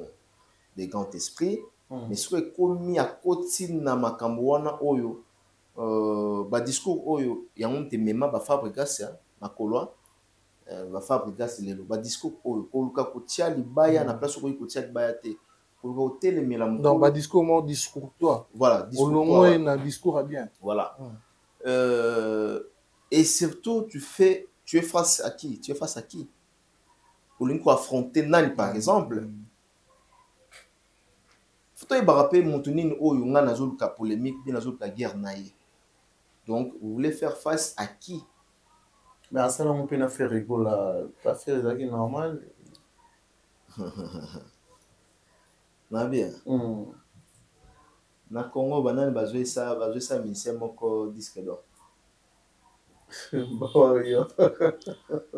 de grand esprit, mais ce qui commis à côté na makambo wana oyo ba discours oyo ya monte mema ba fabrication makolo va fabriquer lelo ba discours oyo koluka kotia libaya na place oyo kotia libaya te koluka telemela moko donc ba discours mon discours toi voilà discours au moins na discours à bien voilà et surtout tu es face à qui au lieu affronter nani par exemple faut y rappeler montonine oyo nga nazoluka polémique bien nazoluka guerre naie donc vous voulez faire face à qui? Mais à ça, on peut pas faire rigoler, pas faire des choses normales. Na bien. Na Congo, banane bazoué ça ministère moko disque d'or.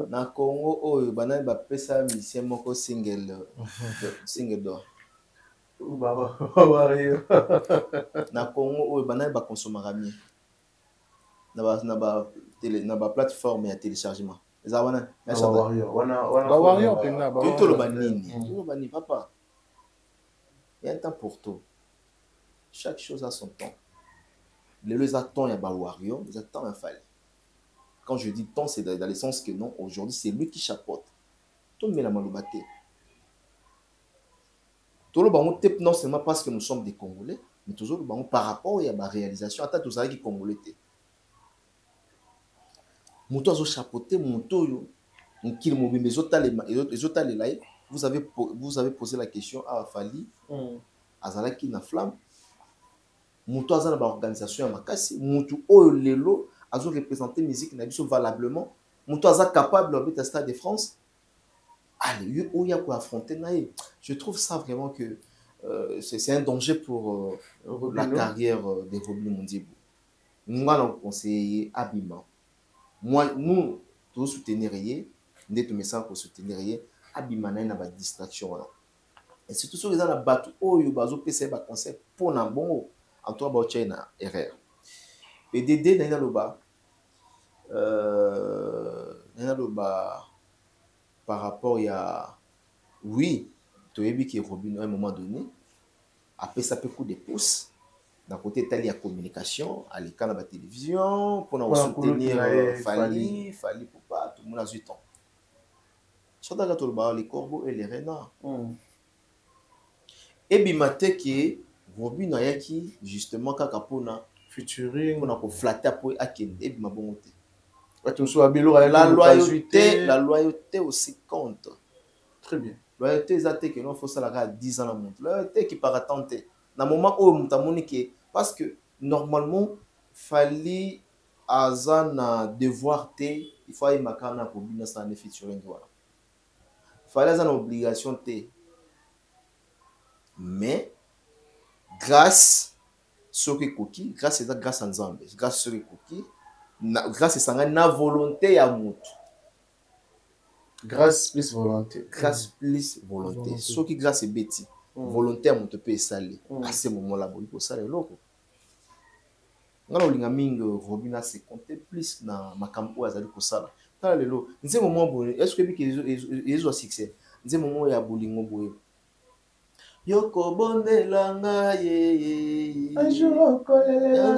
Na Congo, oh, banane ba pesa ministère moko single d'or. Na Congo, oh, banane ba consommer mieux. Na ba plateforme ya téléchargement. Eza wana Wario penna ba tout le banini papa. Il y a un temps pour tout. Chaque chose a son temps. Les attentes ya ba Wario, les attentes infallent. Quand je dis temps, c'est dans le sens que non, aujourd'hui c'est lui qui chapeaute. Tout le monde a malobaté. Tout le monde non seulement parce que nous sommes des Congolais, mais toujours le monde par rapport à la réalisation à tout ça qui Congolais. Moto azo chapeauté moto yo nkili mobimbe ezotalela vous avez posé la question à Fali azalaki na flamme moto azana ba organisation ya makasi moto oyo lelo azo représenter musique na biso valablement moto aza capable de Stade de France allez oya ko affronter nae je trouve ça vraiment que c'est un danger pour la carrière de Robino Mondibo. Moi on conseiller Abima. Moi, nous, tous soutenir, nous sommes message pour soutenir, abimana na ba distraction. Et surtout sur les gens qui battu, oh, ils bazo PC ba concept pour na bon, en toi ba na erreur. Et Dédé na loba, par rapport à oui, tu as vu que Robino à un moment donné, après ça peut coup de pouce. D'un côté, il y a communication, à l'écran de la télévision, pour nous soutenir Fali pour pas, tout le monde a eu temps. Sur les corbeaux et les renards. Et bimate qui Robino Ayaki, justement, quand Kapona, featuring, on a flatté pour Akende, et bimabongote. La loyauté aussi compte. Très bien. La loyauté, c'est que non, faut ça la 10 ans la montre. La loyauté qui part tenter. Dans le moment où parce que normalement fallait azana devoir il faut y makana pour bien ça ne featuring voilà fallait azana obligation mais grâce sur que cookie grâce à Nzambe grâce sur cookie grâce à na volonté ya mutu grâce plus volonté ce qui grâce beti volonté à mon te payer salé à ce moment-là bon il faut ça les locaux ngana olinga mingi Robina se compter plus na makambo azali ko sala tala lelo nze moment bon est-ce que ils ont succès nze momo ya bolingo boye yoko bondela ngai un jour okolela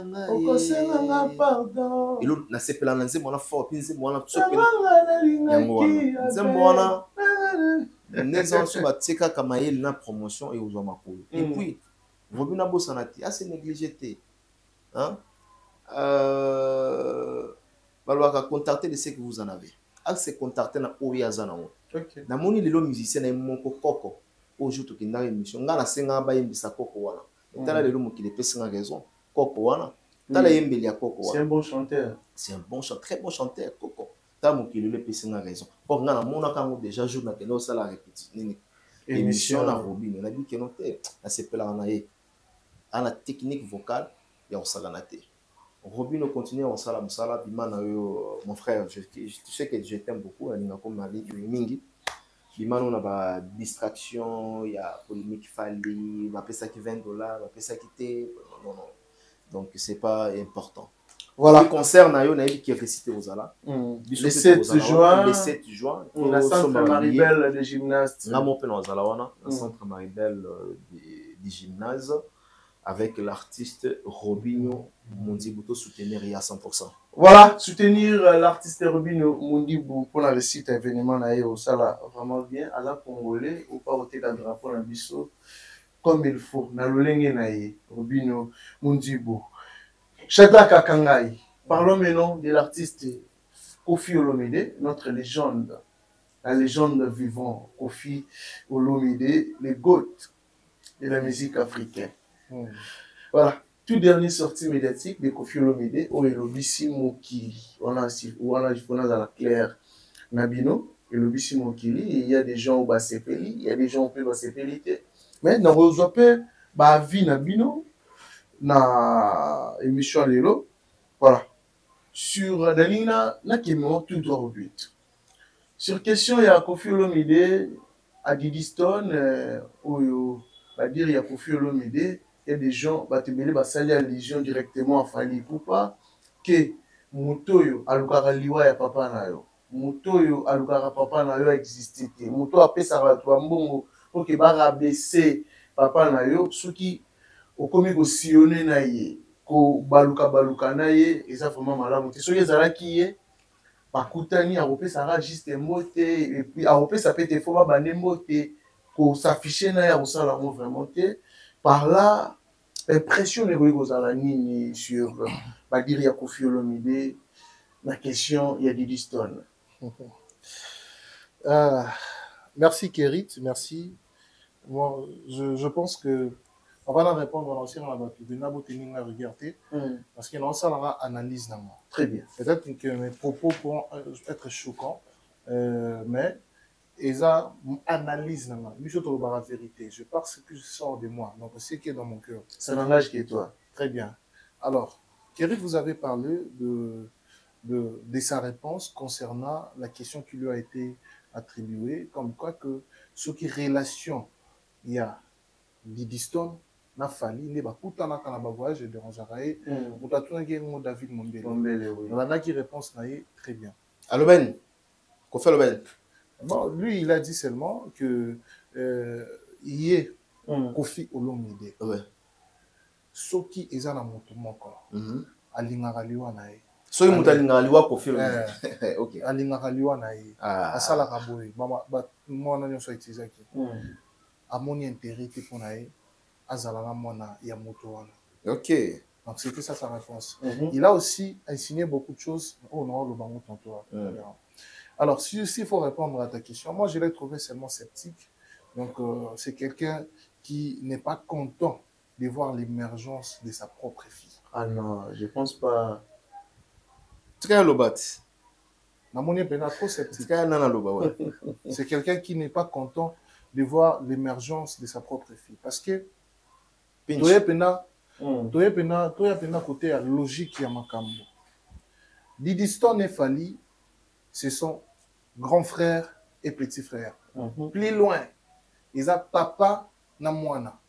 ngai okosenga nga pardon elo nasepela na nzembo wana fort puis nzembo wana nzembo wana neza wasu batie kaka mayele na promotion et ozwa makolo et puis Robin abosana te assez négligé te balobaka contacter de ce que vous en avez se contacter na oyo aza nango namoni lelo musicien na ye moko koko oyo tokendaka émission ngai nasengaka bayembisa koko wana tala lelo mokili epesinga raison koko wana tala yembeli ya koko wana c'est un bon chanteur, c'est un bon chanteur, très bon chanteur koko tala mokili lelo epesinga raison koko ngai namonaka yango déjà jour nakende osala répétition émission na Robin nabi keno te nasepelaka na ye ana technique vocale ya kosala te Robin continue en sala musala bimana yo mon frère tu sais que je t'aime beaucoup alinga comme mari mingi bimana on a ba distraction ya polémique fali ba pesa ki $20 ba pesa ki te non donc c'est pas important voilà le concert na yo na qui est récité aux ala le 7 juin au centre Maribel de gymnase na mo pe na zala wana au centre Maribel du gymnase avec l'artiste Robinho Mondibou, soutenir à 100%. Voilà, soutenir l'artiste Robinho Mondibou pour le site événement au Sala vraiment bien, à la Congolais, ou pas au la drapeau dans biso comme il faut. Na lolenge nae Robinho Mondibou. Shadrack Akangai, parlons maintenant de l'artiste Koffi Olomide, notre légende, la légende vivante Koffi Olomide, le GOAT de la musique africaine. Voilà, tout dernier sortie médiatique de Koffi Olomide au Elobisi Mokili. On a dans la Claire Nabino, Elobisi Mokili, il y a des gens au Basepeli, il y a des gens au Basepeli. Mais dans le Zope, Bavi Nabino, na émission Lelo, voilà. Sur Dalina, na Kémon, tout droit au but. Sur question, il y a Koffi Olomide, à Didiston, où va dire il y a Koffi Olomide. Il y a des gens qui ont salué la Légion directement à Fali. Pourquoi que Moutoyo, Alukara Liwa ya papa na yo. Moutoyo, Alukara papa na yo existé. Moutoyo a pesa ratwa mbongo pour que bara baisser papa na yo. Ceux qui ont commis au sillonner na ye, ko baluka na ye, et ça vraiment malamu. Ceux qui ont qui ye, bakutani a repé ça juste mote et puis a repé ça peut être faux ba mote ko s'afficher na ya osala mo vraiment te. Par là, l'impression de sur Badir ya Koffi Olomide, la question, il y a du Diston. Merci Kérit, merci. Moi, je pense que on va en répondre à l'ancien regarder parce qu'il y a une analyse dans moi. Très bien. Peut-être que mes propos pourront être choquants, mais ils ont analyse dans moi. Je trouve la vérité. Je parle ce que je sors de moi, donc ce qui est dans mon cœur. C'est un langage qui est toi. Très bien. Alors, Kérit, vous avez parlé de sa réponse concernant la question qui lui a été attribuée, comme quoi que ce qui relation il y a Didiston n'a fallu ne ba kutana kana ba voyage de Ranjarae mutatuna ke ngo David Mombele oui. On a qui réponse naïe très bien. Allo Ben Koffi Olomide. Bon, lui, il a dit seulement que il y a Koffi Olomide. Ouais. Soki ezana moto moko. Alingaka liwa na ye. Soki moto alingaka liwa Koffi Olomide. OK. Alingaka liwa na ye. Asalaka boye. Ba mwana nyonso itizaki. Amoni intérêt pour na ye. Azalaka mwana ya moto wana. OK. Donc c'était ça sa réponse. Il a aussi insinué beaucoup de choses. Oh non, le bango tantôt. Alors, s'il faut répondre à ta question, moi, je l'ai trouvé seulement sceptique. Donc, c'est quelqu'un qui n'est pas content de voir l'émergence de sa propre fille. Ah non, je ne pense pas. Très lobat. Trop sceptique. C'est quelqu'un qui n'est pas content de voir l'émergence de sa propre fille. Parce que, toi, côté la logique ya makambo. Didiston et Fali, ce sont grands frères et petits frères. Plus loin, ils ont papa na mwana.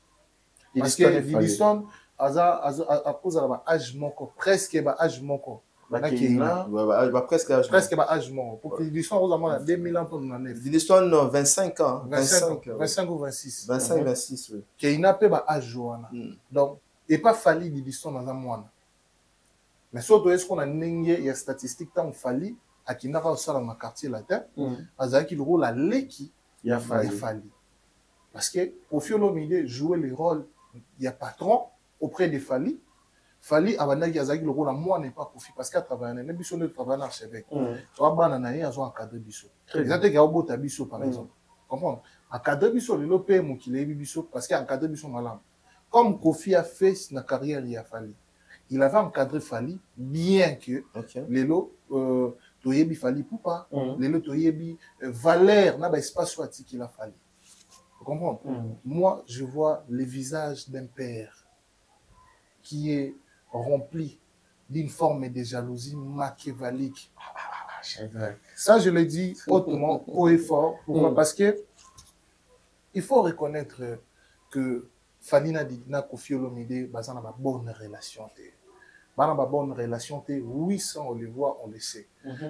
Parce que Didiston a cause de âge moko, presque âge moko. presque âge. Presque âge mort. Pour que Didiston, vous avez 2000 ans pour nous en est. Didiston, 25 ans. 25 ou 26. 25, 26, oui. Keina peut âge joana. Donc, et pas fallu Didiston dans un mois. Mais surtout, est-ce qu'on a il y a statistiques tant fallu à qui n'a pas ça dans le quartier latin, à qui le rôle à l'équipe, il a fallu. Parce que au fur et à mesure, jouer les rôles, il y a patron auprès des Fali. Fali, avant qu'il y ait le rôle à moi n'est pas Kofi parce qu'à travers un émission de travail à l'archevêque. Tu vois, bananaï, ils ont encadré Bissot. Ils ont été à Bissot, par exemple. Comprends? Encadré Bissot, le PM qui l'a eu Bissot parce qu'il a encadré Bissot malade. Comme Kofi a fait sa carrière, il a fallu. Il avait encadré Fali, bien que les lots, Toyebi Fali Poupa, les lots Toyebi Valère, n'a pas espace soit qu'il a fallu. Vous comprenez? Moi, je vois le visage d'un père qui est rempli d'une forme de jalousie machiavélique. Ça, je le dis hautement, haut et fort. Pourquoi? Parce que il faut reconnaître que Fanina Didina Kofi Olomide, bah, ça n'a pas bonne relation. Bah, n'a pas bonne relation. Oui, ça, on le voit, on le sait.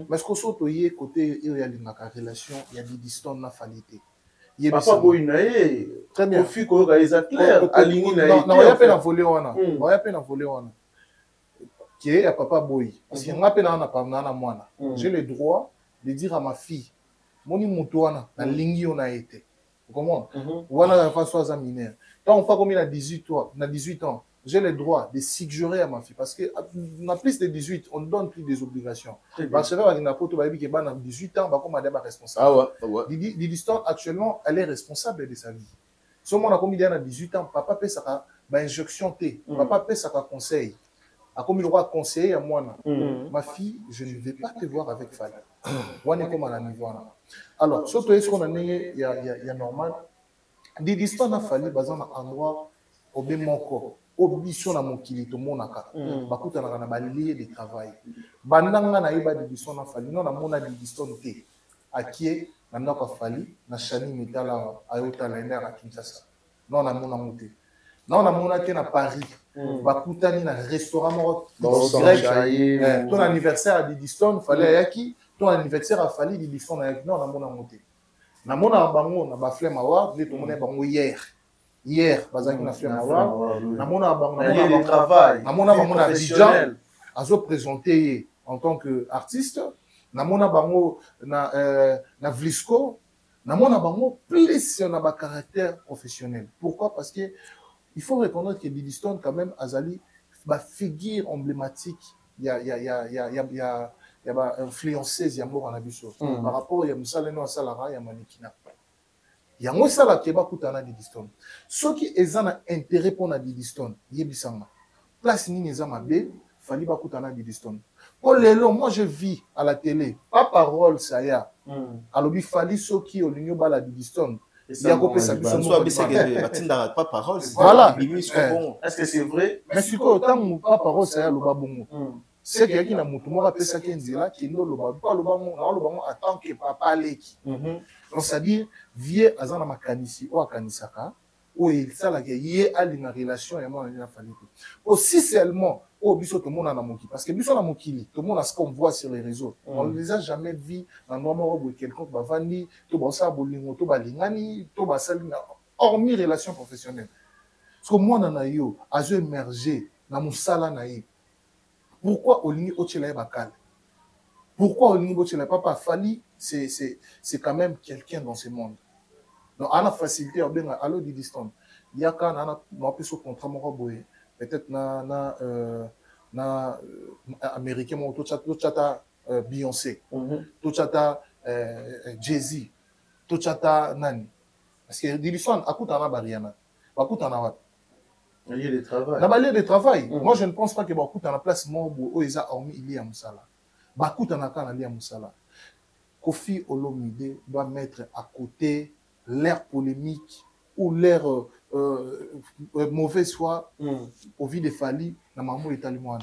Mais ce qu'on saute côté, il y a une relation, il y a des distances na falité. Papa Boinae, très bien. Kofi Koyoga, ils ont clair, aligné na. Non, il y a peine à voler, on a. Il y a peine à voler, on a. Qui est à Papa Boy. Parce qu'il y a peine à moi. J'ai le droit de dire à ma fille, Moni Moutouana, la ligne on a été. Vous comprenez? Ou on a fait soit mineur. Quand on fait comme il a 18 ans, j'ai le droit de suggérer à ma fille. Parce que à plus de 18, on ne donne plus des obligations. Parce que la photo, il y a 18 ans, on est responsable. Didiston, actuellement, elle est responsable de sa vie. Si on a comme il y a 18 ans, papa peut ça injection T. Papa peut ça conseil. A comme il doit conseiller à moi, ma fille, je ne vais pas te voir avec Fali. On est comme à la niveau. Alors, surtout, est-ce qu'on a il y a normal. Didiston a fallu, dans un endroit, au Bémoko. Obiso na mokili to monaka bakuta na balié de travail bandanga na iba de disona fali non na mona de diston te akie na ndako fali na chani mitala ayota na ndera Kinshasa non na mona muté non na mona te na Paris bakuta ni na restaurant mort grec ton anniversaire de diston fallait yaki ton anniversaire a fali de diston non na mona muté na mona bango na ba flemme award les to mona bango hier, bazaki na flemme avoir, na mona travail, na mona bango na Abidjan, azo présenté en tant que artiste, na mona bango na Vlisco, na mona bango plus na ba caractère professionnel. Pourquoi? Parce que il faut reconnaître que Didiston quand même azali ba figure emblématique, il y a ba influenceuse ya mort en abisso par rapport ya musala no salara ya manikina. Yango sala keba kutana Didiston. Ceux qui ont intérêt pour na Didiston, yebisanga. Place ni neza mabe, fali ba kutana Didiston. Pour lelo, moi je vis à la télé, pas parole ça ya. Alobi fali ceux qui au l'union bala Didiston. Il y a copé sa biso pas parole. Voilà. Est-ce que c'est vrai? Mais si quoi autant pas parole ça ya loba bongo. C'est quelqu'un qui n'a moutou pesa ça qui nzela qui no loba pas loba bongo en tant que papa leki. Donc, c'est-à-dire, vieux azana makanisi ou akanisaka, ou il s'ala que yé a une relation et moi, il a fallu. Aussi seulement, au biso tout le monde a moki. Parce que biso na moki, tout le monde a ce qu'on voit sur les réseaux. On ne les a jamais vus dans le moment où quelqu'un va vani, tout basa bolingo, tout balingani, tout basalina, hormis relation professionnelle. Parce que moi, on a eu, a émergé dans mon sala naïf. Pourquoi Olini Ochela Bakal? Pourquoi Olini Ochela Papa Fali? C'est quand même quelqu'un dans ce monde. Donc, on a facilité, on a allo Didiston. Il y a quand on a pu se contrat, peut-être na américain, tout chata Beyoncé, tout chata Jay-Z, tout chata Nani. Parce que Didiston, à coup, on a Bariana, à coup, on a lieu de travail. Dans lieu de travail. Moi, je ne pense pas que beaucoup dans la place où ils ont hormis il y a Moussala. Beaucoup dans la cas il y a Moussala. Kofi Olomide doit mettre à côté l'air polémique ou l'air mauvais soit au vu de Fali dans maman italien.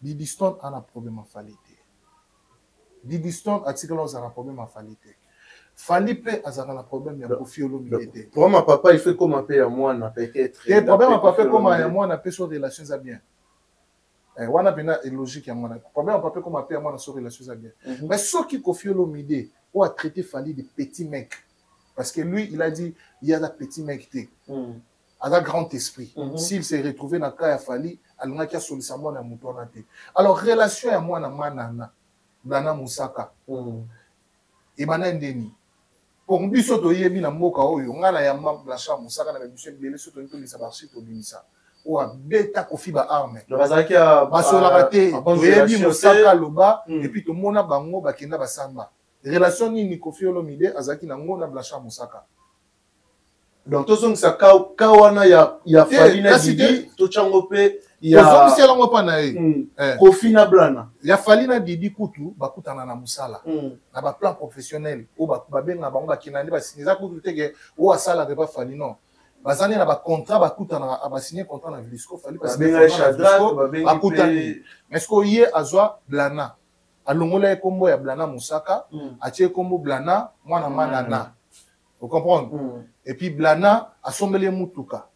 Didiston a un problème à Fali. Didiston a un problème à Fali. Fali peut avoir un problème à Kofi Olomide. Pour ma papa, il fait comme un peu à moi, n'a peut-être. Le problème à papa comme à moi, n'a pas sur relations à bien. wana pena est logique ya mwana problème papa comme appelle moi dans sur relation ça bien mais ce qui Koffi Olomide ou a traité Fally de petit mec parce que lui il a dit il y a des petits mecs à un grand esprit s'il s'est retrouvé dans cas ya Fally alanga kia solution moi na muto na te alors relation ya mwana manana Blana Musaka et bana ndeni pour biso to yebi na mboka oyo ngala ya Blancha Musaka na biso belé soto nto lisa barchi to bimisa ou a beta Koffi ba arme le bazaki a basola raté yebi Musaka loba et puis to mona bango bakenda basamba relation ni Koffi Olomide azaki na ngona Blancha Musaka donc to song sa kawana ya Fally na Didi to chango pe ya to song ngo pa na Koffi na Blana ya Fally na Didi kutu bakutana na musala na ba plan professionnel ou ba benga bango bakina ndi ba signer kutu teke ou asala de ba Fally non bazani na ba contrat bakutana ba signer contrat na Vilisco Fally parce que Shadrack bakutana mais ko yé azwa Blana alongola kombo ya Blana Musaka atie kombo Blana mwana manana vous comprenez et puis Blana a sombelé mutuka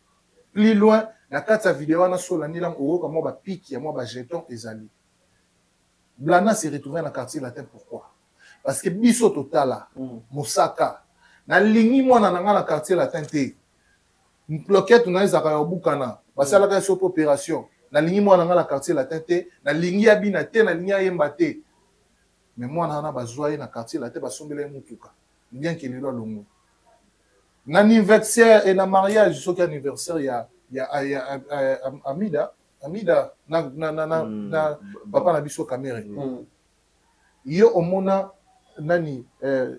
plus loin la carte vidéo na sola ni lang oro comme ba pique moi ba jeton ezali Blana s'est retrouvé dans le quartier latin pourquoi parce que biso totala Musaka na lingi mwana nanga na quartier latin te bloquette na ezaka yo bukana basala ka so opération na lingi mwana nanga na quartier latin te na lingi ya bina te na lingi ya yemba te mais mwana na bazwa na quartier latin basombele mutuka bien qu'il est longo na anniversaire et na mariage so ka anniversaire ya Amida na papa na biso Kamere yo omona nani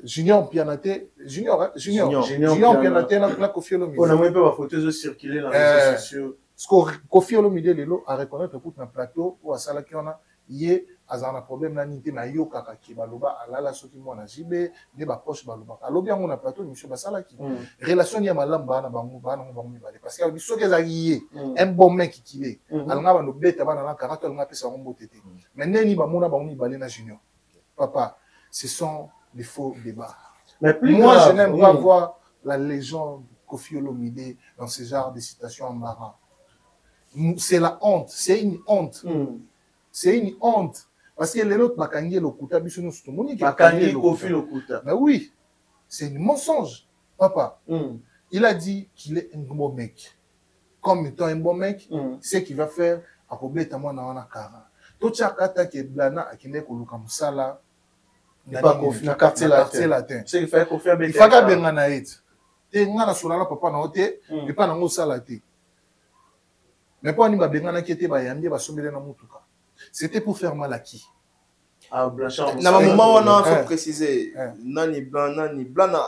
Junior Pianate Junior Pianate na Koffi Olomide on a même pas photos circuler dans les réseaux sociaux ce que Koffi Olomide lelo a reconnaître tout na plateau ou asala ki ona yé azana problème na nité na yo kaka ki baloba alala soki mwana jibe ne ba poche baloba alobi yango na plateau monsieur basala ki relation ya malamba na bango bana bango mibale parce que soki ezaki un bon mec qui est alanga bano beta bana na karato alanga pesa ngombo tete mais neni ba mona bango mibale na Junior papa ce sont des faux débats mais moi je n'aime pas voir la légende Koffi Olomide dans ce genre de situations embarras c'est la honte c'est une honte c'est une honte. Parce que les autres, Bakangi Lokuta, Bakangi Koffi Lokuta. Mais oui, c'est un mensonge. Papa, il a dit qu'il est un bon mec. Comme étant un bon mec, c'est qu'il va faire à Robert Tamana Wana Kara. Tout chakata qui est blana à Kine Koluka Musala. Il pas Koffi na quartier latin. C'est qu'il fait Koffi avec. Il faut que Bengana ait. Et ngana solala papa na ote, et pas na ngosala te. Mais pas ni ba Bengana qui était ba yambi ba sombele na mutuka. C'était pour faire mal à qui? À Blanchard. Na moment on a faut préciser nani blanc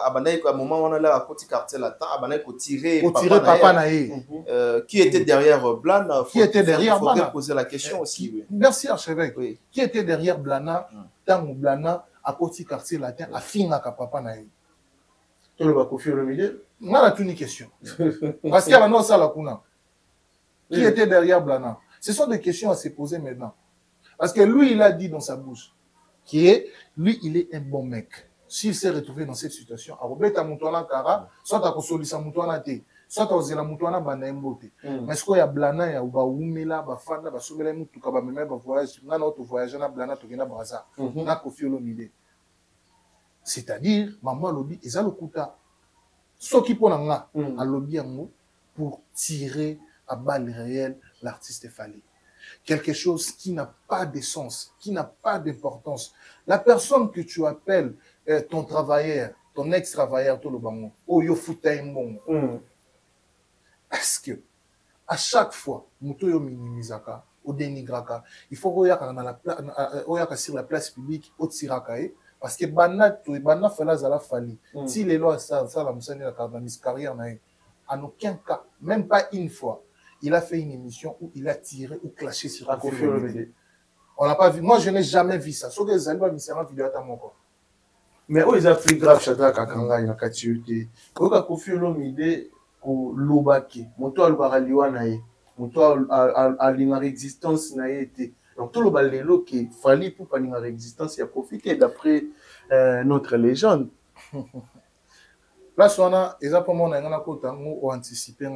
abanaï à moment on a là à côté quartier latin abanaï ko tirer papa naïe qui était derrière Blana qui était derrière Blana faut poser la question aussi merci archevêque qui était derrière Blana tant Blana à côté quartier latin à finga ka papa naïe tout le ba Koffi Olomide on a une question parce qu'il y a non ça la kuna qui était derrière Blana. Ce sont des questions à se poser maintenant. Parce que lui, il a dit dans sa bouche lui, il est un bon mec. S'il s'est retrouvé dans cette situation, à Robert Moutouana Kara, soit à Kosolisa Moutouana Te, soit à Ozela Moutouana Banaimbote. Mais ce qu'il y a Blana, il y a Oumela, Bafana, Basomela Moutouka, Bamema, Voyage, on a notre voyage, Blana, Togena Braza, on a Koffi Olomide. C'est-à-dire, Maman Lobby, ils ont le Kouta. Ce qui pour l'anga, à Lobby pour tirer à balles réelles l'artiste Fally. Quelque chose qui n'a pas de sens, qui n'a pas d'importance. La personne que tu appelles ton travailleur, ton ex-travailleur, tout le bango, oh yo foutaimbo. Est-ce que à chaque fois, muto yo minimisaka, ou dénigraka, il faut regarder sur la place publique, au tirakae, parce que banna fela zala Fally. Si les lois ça la musani la carrière nae, en aucun cas, même pas une fois. Il a fait une émission où il a tiré ou clashé sur Koffi Olomide. On n'a pas vu. Moi, je n'ai jamais vu ça. Sauf que les albums, c'est un vidéo à mon corps. Mais où ils ont pris grave Shadrack Akanga, il y a Katiyote. Koffi Olomide, au Lobaki, Moto Albaraliwa nae, Moto Alingar existence nae été. Donc tout le balelo qui Fally pour Alingar existence, il a profité d'après notre légende. Là, on a exactement anticipé.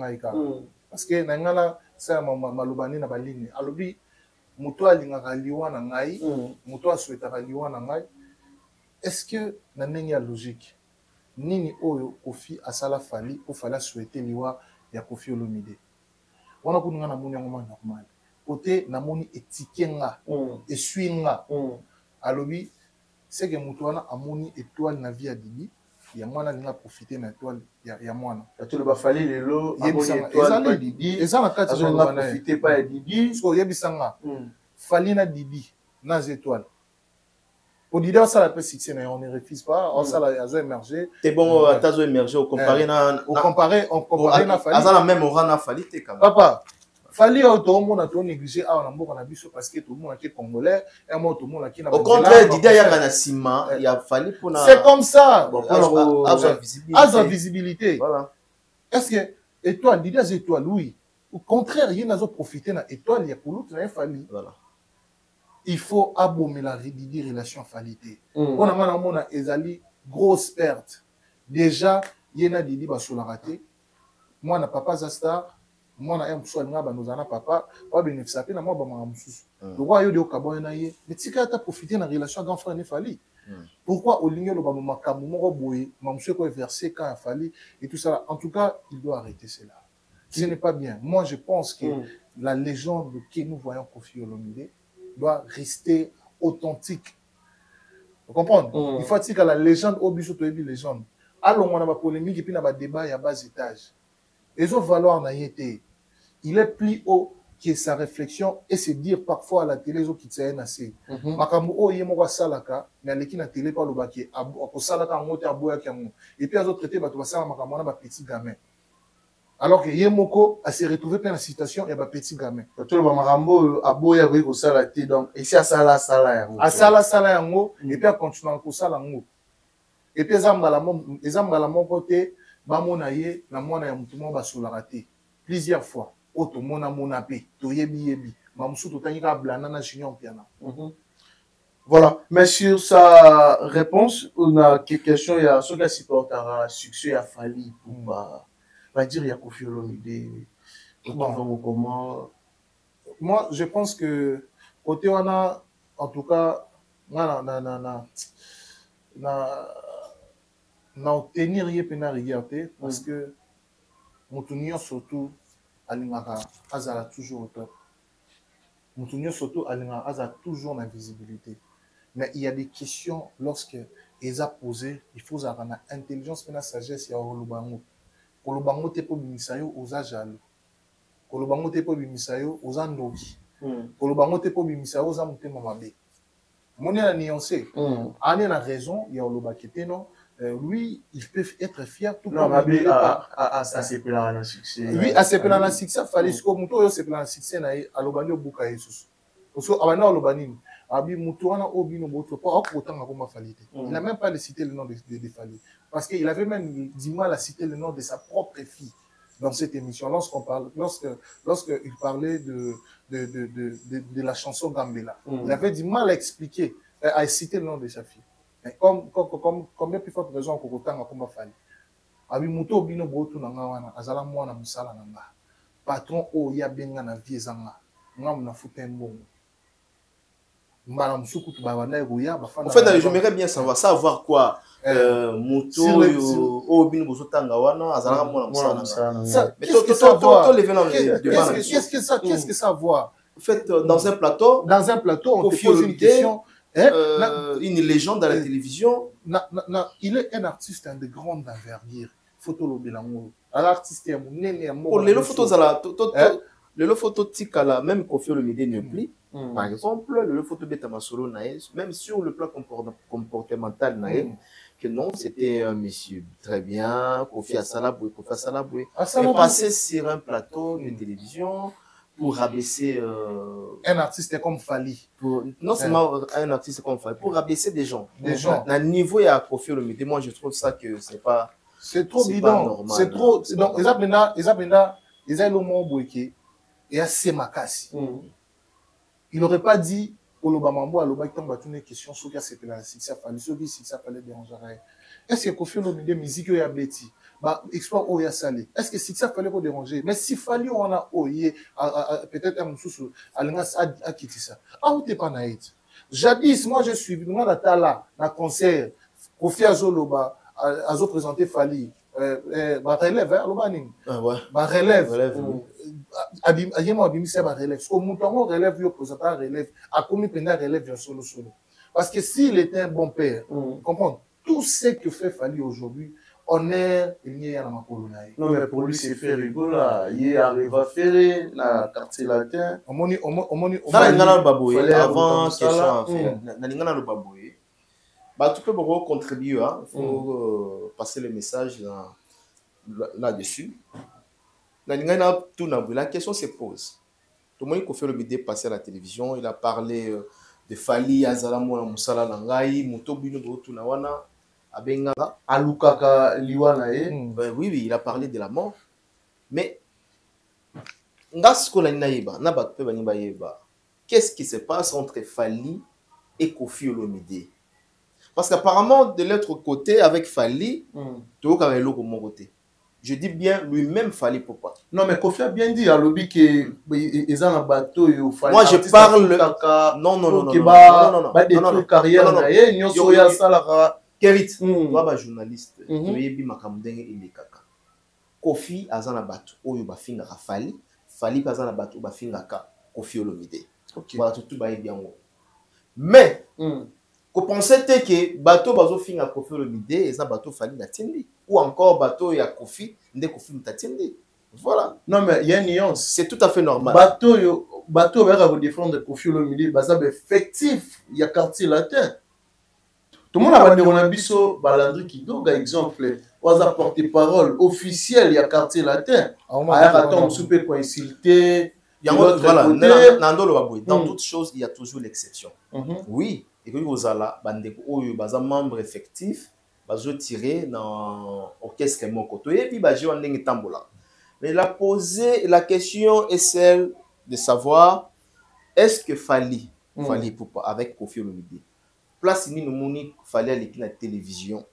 Parce que nangala ça malobani na baline alobi moto alingaka liwa na ngai moto asouhaitaka liwa na ngai est-ce que na ndenge ya logique nini oyo Kofi asala Fally po Fally asouhaiter liwa ya Kofi Olomide wana kuninga na moni yango normal côté na moni etike nga esui nga alobi c'est que moto wana amoni étoile na vie ya Didi ya mwana linga profiter na étoile ya mwana tu le ba Fally lelo amoni étoile pa Didi ezana kati azonga profiter pa ya Didi so yebisanga Fally na Didi na étoile au Didi ça la peut succès mais on ne refuse pas on ça la azo émerger c'est bon atazo émerger au comparer na Fally azana même aura na Fally te quand même papa Fally auto monde a tout négligé à na mboka na biso parce que tout le monde est congolais et moi tout le monde qui na au contraire Didi ya kana sima il y a Fally pour na c'est comme ça avoir visibilité voilà est-ce que étoile Didi az étoile oui au contraire il n'a pas profité na étoile il y a pour l'autre Fally voilà il faut abommer la Didi relation Fally on a mana mona ezali grosse perte déjà yena Didi basola raté moi na papa Zastar moi na mso alinga banozana papa ba bénéficier pe na moi ba mamususu le roi yo de okabo na ye mais tika ta profiter na relation grand frère ne Fally pourquoi olingo lo ba makambo moko boye mamusu ko verser quand Fally et tout ça en tout cas il doit arrêter cela ce n'est pas bien moi je pense que la légende que nous voyons Kofi Olomide doit rester authentique. Vous comprenez? Il faut dire que la légende au biso to ebi légende. Alors on a ba polémique et puis na ba débat ya bas étage. Et ont valoir na yété. Il est plus haut que sa réflexion et se dire parfois à la télé zo kitsa na se. Makambo o yemo kwa salaka mais aleki na télé pa lobaki ko salaka ngote aboya kyango. Et puis azo traiter ba to basala makambo na ba petit gamin. Alors que Yemoko a se retrouvé plein de situations et un petit gamin. Tout le monde a beau y avoir au salaté donc ici à sala yango. À sala yango et puis à continuer à sala yango. Et puis ezamba la mon côté ba monaye na mona ya mutumo ba solaraté plusieurs fois. Oto mona monape to yebi mamusu to tangika blana na junior piana. Voilà, mais sur sa réponse on a quelques questions il y a ce qui supportera succès à Fally pour va dire il y a Kofi Olomide comment moi je pense que côté on a en tout cas na obtenir yé pena regarder parce que Moutounion surtout alingaka azala toujours au top Moutounion surtout alingaka azala toujours la visibilité mais il y a des questions lorsque ils a posé il faut avoir une intelligence et une sagesse ya olubango kolobango te po bimisayo oza jalo kolobango te po bimisayo oza ndoki kolobango te po bimisayo oza motema mabe moni na nuancé ane na raison ya olobakete non lui il peut être fier tout non mabe ça c'est plein de succès oui à c'est plein de succès fallait ce que moto yo c'est plein de succès na alobani obuka yesusu oso abana olobani abi moto wana obino boto pas okotanga comme Fally il n'a même pas cité le nom de Fally parce qu'il avait même du mal à citer le nom de sa propre fille dans cette émission lorsque il parlait de la chanson Gambela il avait du mal à expliquer à citer le nom de sa fille mais combien plus forte raison okotanga comme Fally abi moto obino boto nanga wana azala mwana musala nanga patron o ya benga na vie zanga ngam na futa mbongo. En fait, j'aimerais bien savoir quoi. Moto, Obin, Bosotanga, Wana, Azara, qu'est-ce que ça voit? En fait, dans un plateau, on te pose une question. Une légende à la télévision. Il est un artiste de grande envergure. Photo Lobelango. L'artiste est mon les photos à la. Le photo Tikala, même Kofi Olomide ne plie. Par exemple, le photo Betamasolo Naïs, même sur le plan comportemental Naïs, que non, c'était un monsieur très bien, Kofi Assalaboué, est passé sur un plateau de télévision pour rabaisser un artiste comme Fally. Non seulement un artiste comme Fally, pour rabaisser des gens. À niveau, il y a Kofi Olomide, moi je trouve ça que c'est pas. C'est trop bidon. C'est trop. Donc, ils ont le mot bouquet. Et assez makasi. Il n'aurait pas dit au Lobamambo à Loba qui tombe à toutes les questions sur qui c'est la Fally, sur qui ça fallait déranger. est-ce que Kofi Olomide musique yo ya beti ba exploit o ya salé est-ce que si ça fallait pas déranger mais si fallait on a oye peut-être un mususu alinga a quitté ça ah ou t'es pas naïf jadis moi je suis dans la tala na concert Kofi Azoloba azo présenté Fali ba relève alobani ba relève abima abimisa ba relève so mutongo relève yo présentant relève a commis pendant relève solo parce que s'il était un bon père comprendre tout ce que fait Fali aujourd'hui honneur il y a dans ma colonne. Non mais pour lui c'est fait rigola, il arrive à faire la quartier latin. Omoni ngana baboye avant question na ngana le baboye. Bah tout peut beaucoup contribuer hein, faut passer le message là-dessus. Na ngana tout la question se pose. Tout le monde qui fait le vidéo passer à la télévision, il a parlé de Fali azala mona musala nangai moto bino botu na wana abenga alukaka liwana oui il a parlé de la mort mais ngasko la naiba na batpe bani bayeba qu'est-ce qui se passe entre Fali et Kofi Olomide parce qu'apparemment de l'autre côté avec Fali to ka relo ko mon côté je dis bien lui-même Fali Poupa. Non mais Kofi a bien dit à lobby que ils ont un bateau yo Fali. Moi je parle non carrière na ye nyoso ya salara Kerit toi ba journaliste yebi makamdenge ile kaka Kofi azana bateau oyo ba finga Fali Fali azana bateau ba finga ka Kofi Olomide voilà tout ba yebi yango mais ko penser que bateau bazo finga Kofi Olomide eza bateau Fali na tindi ou encore bateau ya Kofi nde Kofi mtatindi voilà non mais il y a une nuance c'est tout à fait normal bateau va vous défendre Kofi Olomide baza effectif il y a quartier latin tout le monde a dit on a biso balandri qui doga exemple waza porte-parole officiel il y a quartier latin attends super quoi insulté voilà dans toute chose il y a toujours l'exception oui et que vous allez bandeko oyo baza membre effectif bazo tirer dans orchestre mon côté et puis ba jouer ndenge tambola mais la question est celle de savoir est-ce que Fali Poupa avec Kofi Olomide place ni nous moni Fali aller na télévision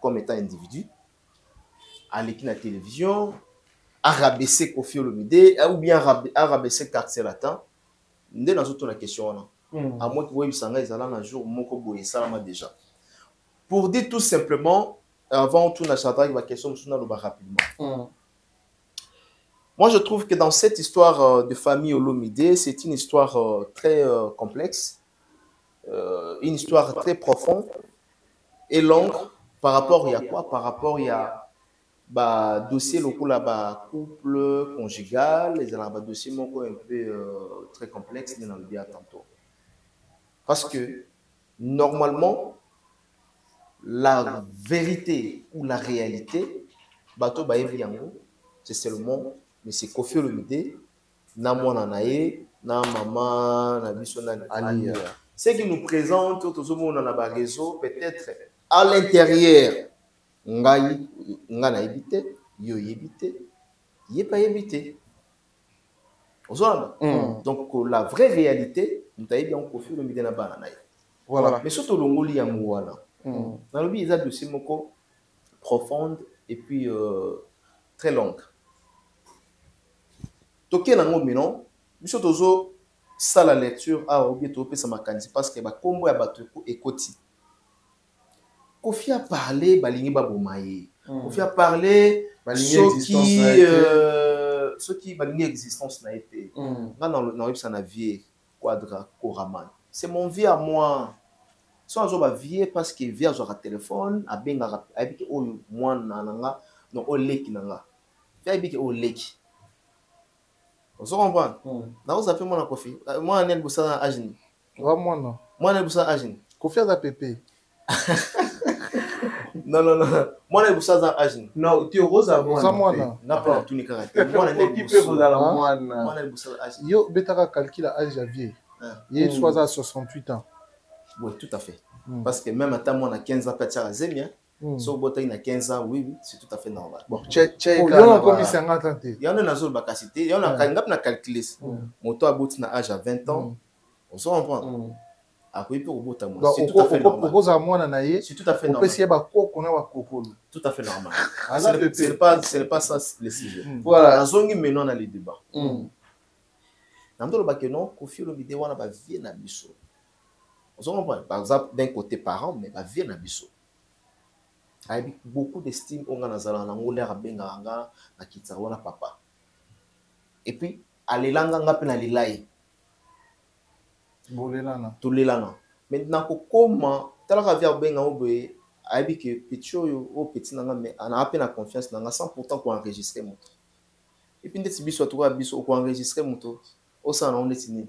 comme étant individu aller na télévision arabaisser Kofi Olomide ou bien arabaisser quartier latin ndé na zoto la question là à moins que vous sanga izala na jour moko boye salama déjà pour dire tout simplement avant tout na chata la question suna lo rapidement moi je trouve que dans cette histoire de famille Olomide c'est une histoire très complexe une histoire très profonde et longue par rapport à quoi par rapport à bah dossier local là couple conjugal les dossiers moko un peu très complexe dans le bien tantôt parce que normalement la vérité ou la réalité bato ba yango c'est seulement mais c'est Kofi Olomide na mwana nae na maman na biso na ali ce qui nous présente tout monde na ba réseau peut-être à l'intérieur ngai ngana éviter yo éviter yé pas éviter donc la vraie réalité nous taille bien Kofi Olomide na bana nae voilà mais surtout longoli ya mwana dans le biais de ces mots profonde et puis très longue. Toké na ngomi non, biso tozo ça la lecture a obi to pe sa makanisi parce que ba kombo ya bato ekoti. Kofi a parlé balingi babomaye. Kofi a parlé ceux qui balingi existence na été. Dans website na vie quadra koraman. C'est mon vie à moi. Soit je vais vie parce que via un téléphone a bien avec au moins nanga non au leki nanga avec au leki on se comprend na vous appelez mon Kofi moi nel busa agini moi nel busa agini Kofi a pépé non moi nel busa agini non tu rosa moi na pas tout ni caractère moi nel busa agini yo betaka calcul âge à vie il soit à 68 ans. Oui, tout à fait. Parce que même à temps, on a 15 ans, peut-être à Zemia. Sauf que tu as 15 ans, oui, c'est tout à fait normal. Bon, il y a comme 50 ans. Il y en a dans la capacité, il y en a quand même calculé. Mon toit a âge à 20 ans. On se comprend. akoyi pe kobota moi c'est tout à fait normal okoza mwana na ye c'est tout à fait normal opesi ye bakoko na bakokolo tout à fait normal ce n'est pas ça le sujet voilà nazongi maintenant na le débat namdolo bake non Koffi Olomide wana ba vie na biso on comprend par exemple d'un côté parent mais ba vie na biso avec beaucoup d'estime on a zala na ngole ya benga nga na kitsa wana papa et puis alelanga nga pe na lilaye bolelana tolelana maintenant comment talaka via benga oboye aibi que petit o petit nanga mais ana a peine confiance nanga sans pourtant ko enregistrer moto et puis ndeti biso to biso ko enregistrer moto au sana on ndeti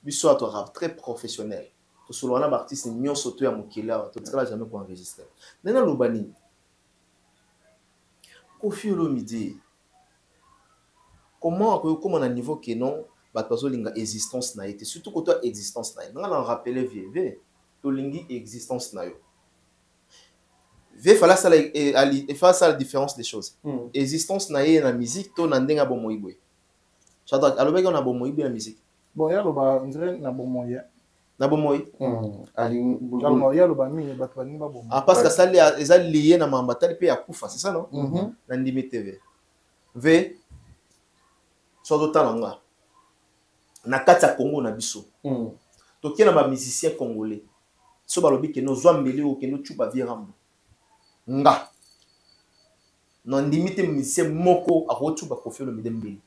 biso to très professionnel to solo wana artiste nyonso to ya mokela to tsala jamais ko enregistrer nena lobani Koffi Olomide comment on a niveau que non bato linga existence na été surtout que toi existence na nga na rappeler vieux to lingi existence na yo fallait ça et faire ça la différence des choses existence na ye na musique to na ndenga bo moibwe chata alobeka na bo moibwe na musique bon ya loba ndre na bo moya na bo moy ali ya loba mingi bato balingi ba bo parce que ça les a lié na mambatali pe ya kufa c'est ça non na ndimi TV v so do talanga na kati ya Congo na biso tokie na ba musicien congolais so balobi ke no zwa mbeli o ke no chuba virambo nga non limite musicien moko a chuba Koffi Olomide mbeli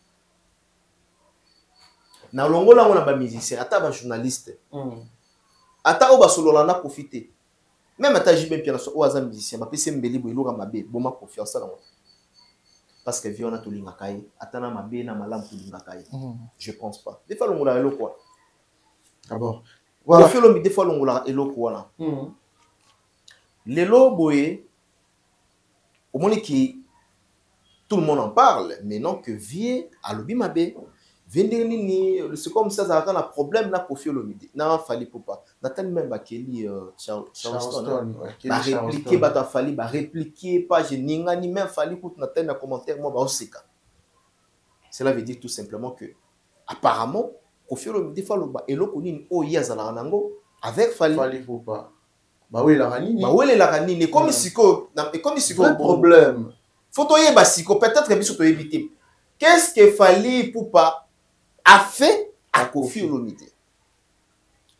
na longola ngona ba musicien ata ba journaliste ata o ba solola na profiter même ata jibe mpia na so o aza musicien ba pese mbeli bo iloka mabe boma confiance na parce que viona to linga kai atana mabe na malamu to linga kai je pense pas des fois longola elo quoi d'abord voilà Koffi Olomide des fois longola elo quoi là lelo boye au moment qui tout le monde en parle mais non que vie à lobi mabe vendeni c'est comme ça a un problème na Koffi Olomide na fali popa natali même bakeli Charleston ba répliquer ba fali ba répliquer page ninga ni même fali pour na telle commentaire moi ba oseka cela veut dire tout simplement que apparemment Koffi Olomide des fois lo ba eloko nini o yazala nango avec fali popa bah oui la ranini comme siko problème faut toyeba siko peut-être biso toyebite qu'est-ce que fali popa a fait à Koffi Olomide.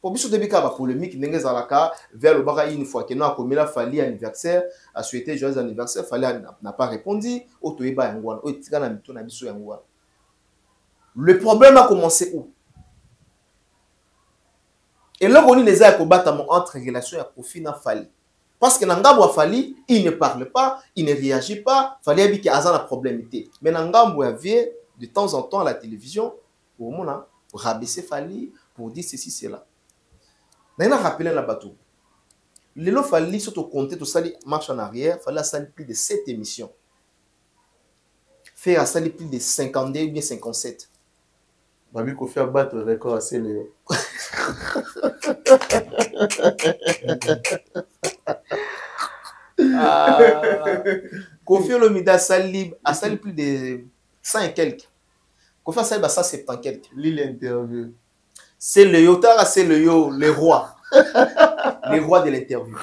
Pour biso debika ba polémique ndenge zalaka vers le baka une fois que non a commis la fali anniversaire a souhaité joyeux anniversaire fali n'a pas répondu otoyeba yangwana o tika na mito na biso yangwana. Le problème a commencé où? Et là on les a combattre entre relation à Koffi na fali parce que ngambo a fali il ne parle pas, il ne réagit pas, fali a dit qu'il y a un problème mais ngambo a vie de temps en temps à la télévision pour moi pour rabaisser fali pour dire ceci cela n'a rappelé la bateau le lo fali surtout compter tout ça marche en arrière fallait ça plus de 7 émissions faire ça plus de 52 ou bien 57 Babi Koffi a battre le record assez Léo Koffi Olomide a sali plus de 100 et quelques Koffi a sali 170 quelques l'interview c'est le Yotara c'est le roi le roi de l'interview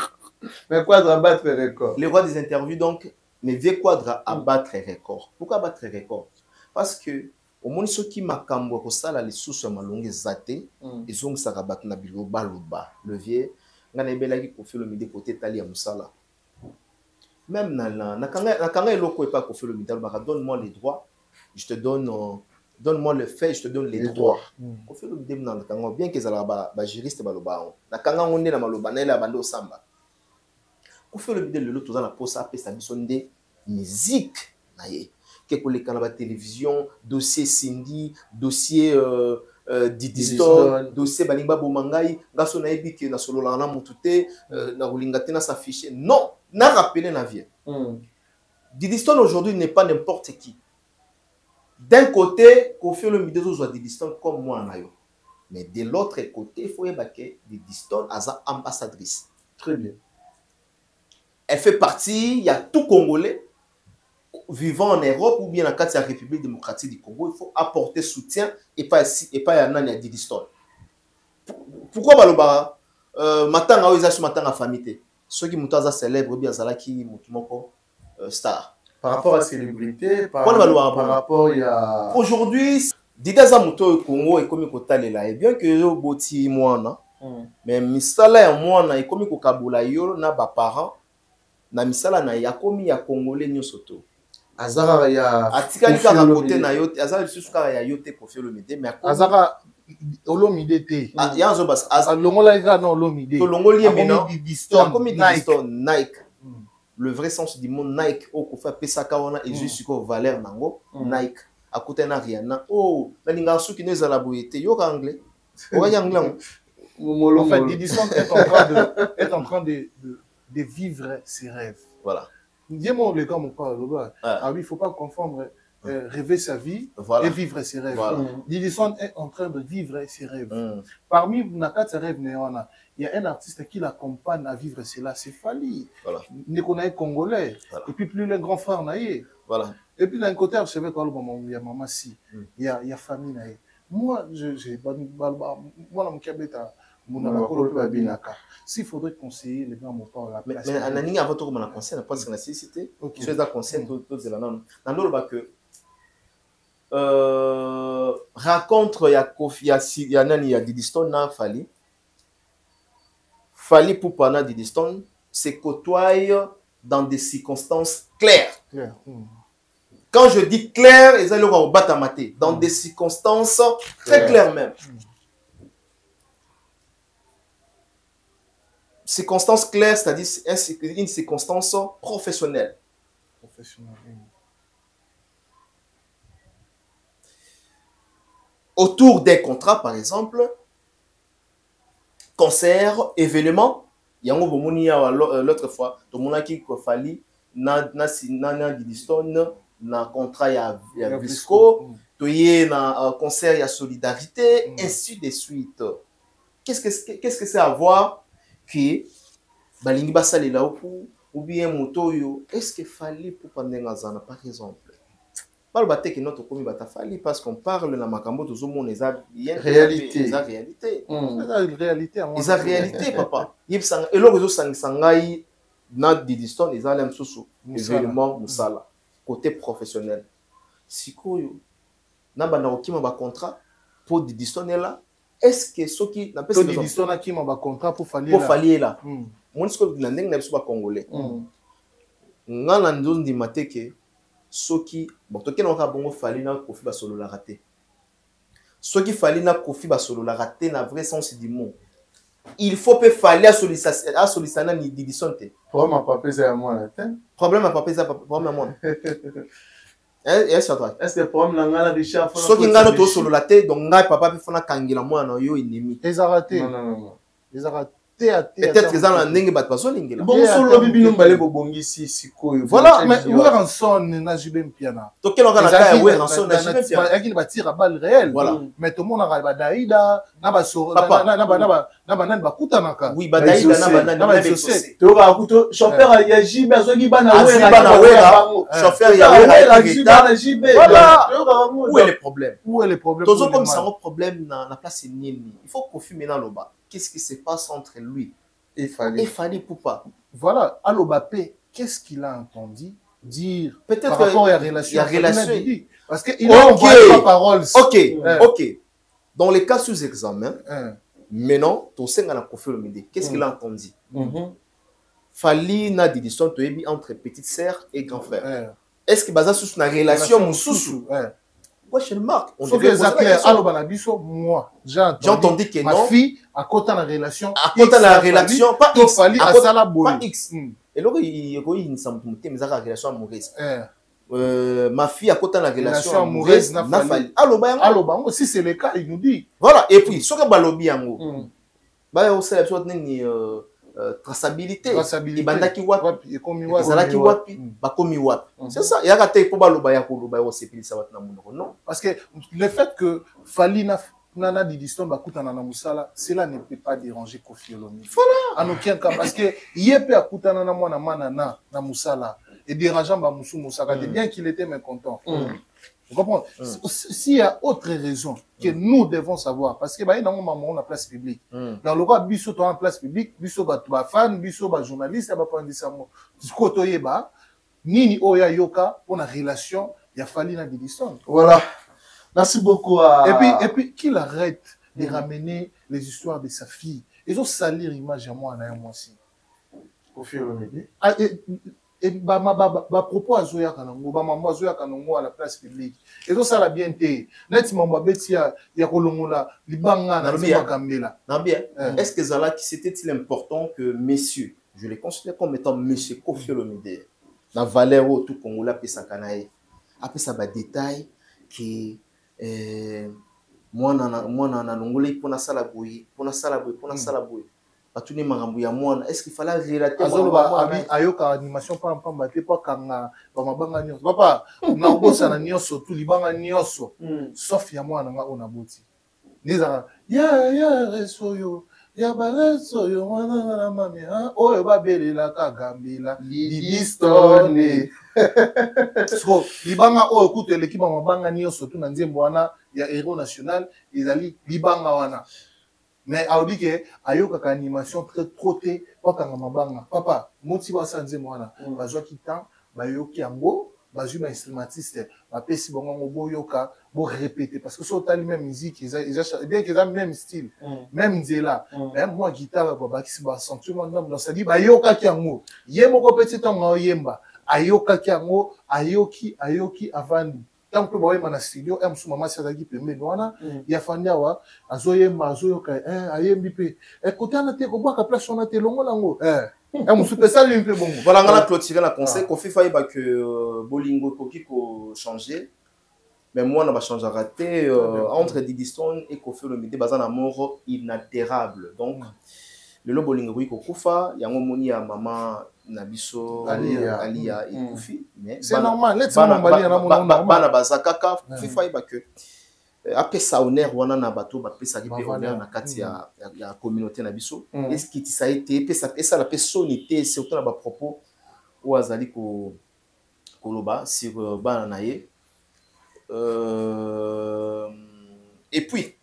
mais Quadra a battre le record le roi des interviews donc mais Vieux Quadra a battre le record pourquoi battre le record parce que au monde ceux qui makambo ko sala les sous malongue zate ils ont ça rabat na biloba loba le vieux ngana ebelaki Koffi Olomide côté tali ya musala même na kanga eloko pas Koffi Olomide ba donne-moi les droits je te donne donne-moi le fait je te donne les droits Koffi Olomide na kanga bien que ça ba juriste ba loba na kanga ngonde na maloba na ela bando samba Koffi Olomide le lot dans la posa pesa biso nde musique na ye que les canaux de télévision, dossier Cindy, dossier Didiston, dossier Balingba Bomangai, Gasso Naebi qui est dans solo lana mutute, na rolingate na s'afficher. Non, n'a rappelé na vie. Didiston aujourd'hui n'est pas n'importe qui. D'un côté, Koffi Olomide soit Didiston comme moi en ayo. Mais de l'autre côté, il faut évacuer Didiston à sa ambassadrice. Très bien. Elle fait partie, il y a tout Congolais vivant en Europe ou bien dans la République démocratique du Congo, il faut apporter soutien et pas à Nani à Didiston. Pourquoi Baloba? matanga oyo eza sur matanga famille ceux qui muto aza célèbre bien azalaki mutu moko star par rapport à célébrité par rapport à aujourd'hui Dida za muto Congo ekomi kotalela et bien que yo boti mwana mais misala ya mwana ekomi kokabula yo na ba parents na misala na yakomi ya congolais nyoso to azara ya atikali kaka côté na yo azara lisusu kaka ya yo te Koffi Olomide mais azara Olomide te ya nzo bas longola ika na Olomide to longoli emina comme Nike le vrai sens du mot Nike au Koffi apesaka wana et juste ko valeur nango Nike à côté na Rihanna oh na ninga suki ne zala boyete yo ka anglais o ya anglais en fait Didi Son est en train de vivre ses rêves. Voilà. Dis-moi les gars mon père ah oui il faut pas confondre rêver sa vie et vivre ses rêves. Voilà. Didi Son est en train de vivre ses rêves. Parmi Nakata rêve néana, il y a un artiste qui l'accompagne à vivre cela, c'est Fally. Voilà. Né qu'on est congolais. Voilà. Et puis plus le grand frère naïe. Voilà. Et puis d'un côté, je savais quand il y a maman si, il y a famille naïe. Moi moi mon kabeta s'il faudrait conseiller les gens mon père mais anani avant tout comme on a conseil na parce que la cité tu es dans conseil tout de la non dans le bas que rencontre ya Koffi ya nani ya Didi Stone na Fally pour pana Didi Stone se côtoient dans des circonstances claires. Quand je dis clair, ils allaient au batamaté dans des circonstances très claires même. Circonstances claires, c'est-à-dire une circonstance professionnelle. Autour des contrats, par exemple, concert, événement, il y a l'autre fois, tout le monde qui Fally, na Didi Stone, na contrat ya Visco, toyé na concert ya solidarité, ainsi de suite. Qu'est-ce que c'est à voir que balingi basali là ou bien motoyo est-ce que Fally pour pandenga zana par exemple parle baté que notre commis bata Fally parce qu'on parle na makambo tout monde les réalité les réalité les réalité papa yebsanga elo rezo sangai na Didi Stone les alem susu événement musala côté professionnel sikoyo na bana okima ba contrat pour Didi Stone là est-ce que ceux qui n'a pas Didi Stone qui m'a ba contrat pour Fally là mon scope de landing na biso ba congolais ngana ndondi mateke ceux qui bon to ke na ka bongo Fally na Koffi ba solo la raté ceux qui Fally na Koffi ba solo la raté na vrai sens du mot il faut pe Fally à solliciter ni Didi Stone te problème à pas peser à moi là problème à pas peser problème à moi est-ce que le problème là ngala de chef ceux qui ngana to solo la tête donc ngai papa pe fona kangila moi na yo ennemi ils a raté non ils a raté peut-être qu'ils ont un ndenge bat paso lingela bon solo bibi no mbale bobongisi sikoyo voilà mais Weranson na Jibem Piana to kelo kana ka Weranson na Jibem Piana akini ba tire balle réelle mais tout le monde a ba Daïda na ba so na ba nan ba kutanaka oui ba Daïda na ba nan na ba sosé to ba kuto chauffeur ya Jibem azoki bana chauffeur ya Wera Jibem voilà où est le problème toujours comme ça un problème na place nini il faut Koffi maintenant loba qu'est-ce qui se passe entre lui et Fally Poupa. Voilà, Alobapé, qu'est-ce qu'il a entendu dire peut-être par rapport à la relation. Parce qu'il a envoyé la parole. Ok. Dans les cas sous examen, maintenant, tu sais qu'on a Koffi Olomide. Qu'est-ce qu'il a entendu Fally na Didi Stone entre petite sœur et grand frère. Est-ce que basa sous une relation moussou je le marque. On devait poser la question. Moi, j'ai entendu que ma fille a côté la relation. À côté la relation, pas X. Pas X. Et là, il y a une relation amoureuse. Ma fille a côté la relation amoureuse. Alors, si c'est le cas, il nous dit. Voilà. Et puis, ce que balobi yango. Bah, on sait la traçabilité ibandaki wapi ezalaki wapi bakomi wapi c'est ça yaka te po baloba ya koloba yo sepelisa watu na munoko non parce que le fait que Fally na Didi Stone bakutana na musala cela ne peut pas déranger Koffi Olomide voilà en aucun cas parce que yepe akutana na mwana mana na musala et dérangeant ba musu musaka bien qu'il était mécontent Vous comprenez? S'il y a autre raison que nous devons savoir, parce que bah, dans on a place publique. Dans le cas biso en place publique, biso ba fan, biso ba journaliste, ba pas ça mo. Koto yeba nini oya yoka pour la relation, il a fallu na Didiston. Voilà. Merci beaucoup Et puis qu'il arrête de ramener les histoires de sa fille. Ils ont sali l'image à moi en moi aussi. Kofi Olomide. Et bah propos à Zoya Kanongo, bah maman Zoya Kanongo à la place publique. Et donc ça la bien été. Net maman Betia ya kolongola libanga na zima kambela. Nambia. Est-ce que Zala qui c'était-il important que messieurs, je les considère comme étant monsieur Kofi Olomide, dans Valero tout Congola pesa kanae. Après ça ba détail qui moi na longolé pour na sala boui, pour na sala boui. Batuni marambu ya mwana, est-ce qu'il fallait relater ayoka animation pa mpamba te pa kanga ba mabanga nyonso papa na bosa na nyonso tu libanga nyonso sauf ya mwana nga ona boti niza ya resoyo ya balesoyo mwana na mami ha oyo babelela ka gambila Didiston so libanga oyo kutu eleki ba mabanga nyonso tu na nzembo wana ya héros national ezali libanga wana. Mais audi que ayoka animation très trotté pas quand mabanga papa moti ba sanze mwana bazwa kitan ba yoki yango bazui ba instrumentiste ba pesi bongo boyoka bo répéter parce que so tali même musique ils bien qu'ils ont même style même nzela même moi guitare ba kisi ba sentiment dans ça dit ba yoka yango yemoko petit temps yemba ayoka yango ayoki avandi. Tant que vous avez studio, vous avez maman qui peut me voir. Il y a Fania wa, azoye mazoyoka, ayembipe. Écoutez, on a été au bois place on a été longo lango. On se fait ça lui peu bon. Voilà, on a clôturé la conseil. Kofi faille que Bolingo Koki ko changer. Mais moi on va changer raté entre Didiston et Kofi Olomide bazan amour inaltérable. Donc le lo Bolingo ko kufa, yango moni ya maman Nabiso Alia et Kofi, mais c'est normal. Let's bana bazakaka FIFA iba que après ça honneur wana na bato ba pesa ki pe honneur na kati ya communauté Nabiso. Est-ce que ça a été ça la personnalité surtout na ba propos ou azali ko koloba sur bana naye et puis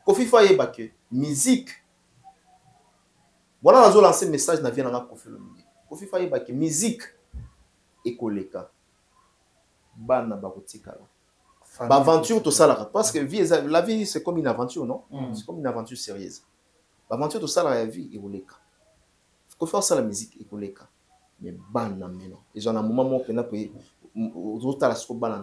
Kofi fa iba que musique. Voilà, on a lancé un message dans la Kofi Olomide. Kofi faille que musique et koleka. Bana bakotika. Aventure tout ça là parce que la vie c'est comme une aventure non? C'est comme une aventure sérieuse. L'aventure tout ça la vie et koleka. Faut faire ça la musique et koleka. Mais bana maintenant. Et j'en ai un moment où on a payé autour la sco bana.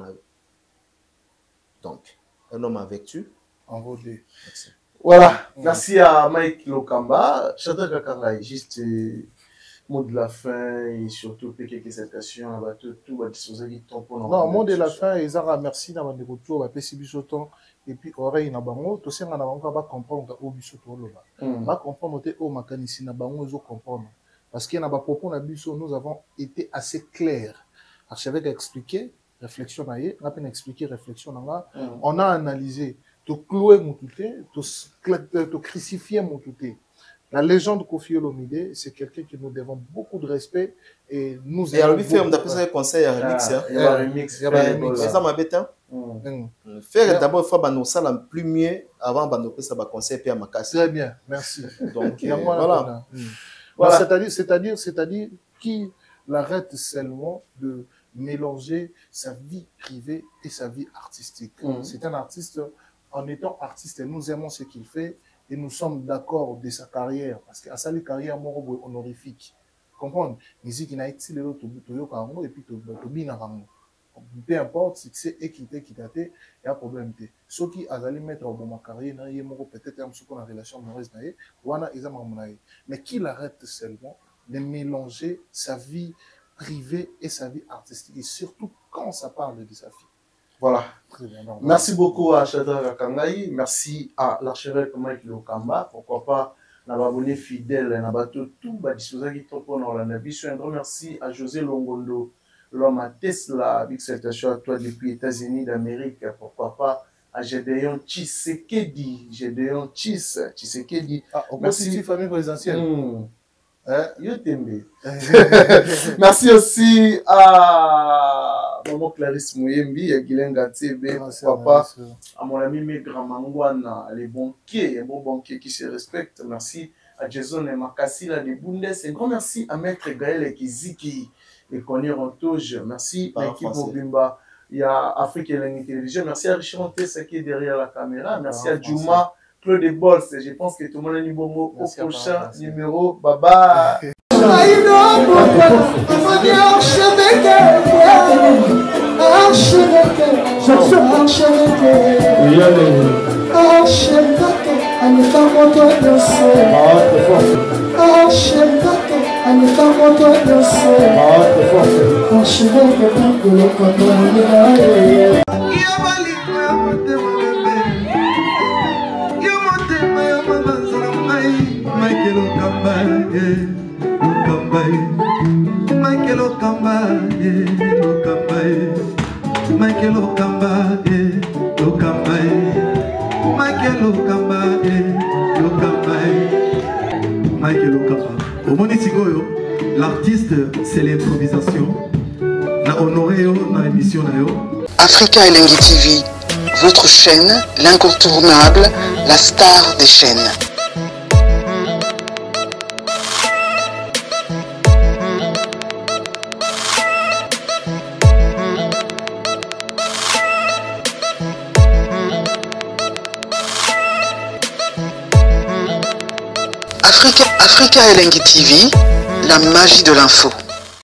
Donc un homme avec tu en vaut deux. Merci. Voilà, merci à Mike Lokamba. Chantal Kakanga, juste mot de la fin et surtout quelques salutations à tout va disposer du temps pour nous. Non, mot de la fin, ils ont merci d'avoir des retours, va passer bisoton et puis oreille na bango, tout ça on va comprendre au bisoton là. Va comprendre au makanisi na bango ils comprendre parce qu'il y a pas propos na biso nous avons été assez clairs. Archevêque a expliqué, réflexion na yé, on a peine expliqué réflexion na on a analysé to clouer mon touté, to crucifier mon touté. La légende Kofi Olomide, c'est quelqu'un que nous devons beaucoup de respect et nous. Et alors lui faire d'après ça conseil à remix. Il y a un remix. C'est ça ma bête hein. Faire d'abord fois bano ça la plus mieux avant bano que ça va conseil puis à ma casse. Très bien, merci. Donc voilà. Voilà. C'est-à-dire qu'il arrête seulement de mélanger sa vie privée et sa vie artistique. C'est un artiste. En étant artiste, nous aimons ce qu'il fait et nous sommes d'accord de sa carrière parce qu'à sa carrière honorifique. Comprendre? Musique n'a été le et puis peu importe succès équité il y a problème. Ceux qui allaient mettre au bon carrière, peut-être une relation amoureuse, mais qu'il arrête seulement de mélanger sa vie privée et sa vie artistique et surtout quand ça parle de sa fille. Voilà. Merci beaucoup à Chantal Kakangaï. Merci à l'archevêque Mike Lokamba. Pourquoi pas, l'abonné fidèle, tout va disposer pour la navigation. Un grand merci à José Longondo, l'homme à Tesla. Big salutation à toi depuis les États-Unis d'Amérique. Pourquoi pas à Gédéon Tshisekedi. Gédéon Tshisekedi. Merci, famille présidentielle. Merci aussi à maman Clarisse Mouyembi, Guilain Gatebe, papa, à mon ami Megra Mangwana, les banquiers, un bon banquier qui se respecte. Merci à Jason et Makassi, là, des Bundes. Un grand merci à Maître Gaël Kiziki et Conny Rantouge. Merci à l'équipe Mobimba. Il y a Afrique et Langue Télévision. Merci à Richard Antessa qui est derrière la caméra. Merci à Juma, Claude Bols. Je pense que tout le monde a dit bon mot au prochain numéro. Bye bye. L'artiste, c'est l'improvisation. Na honoré na émission na yo. Africa Elengi TV, votre chaîne, l'incontournable, la star des chaînes. Africa Elengi TV, la magie de l'info.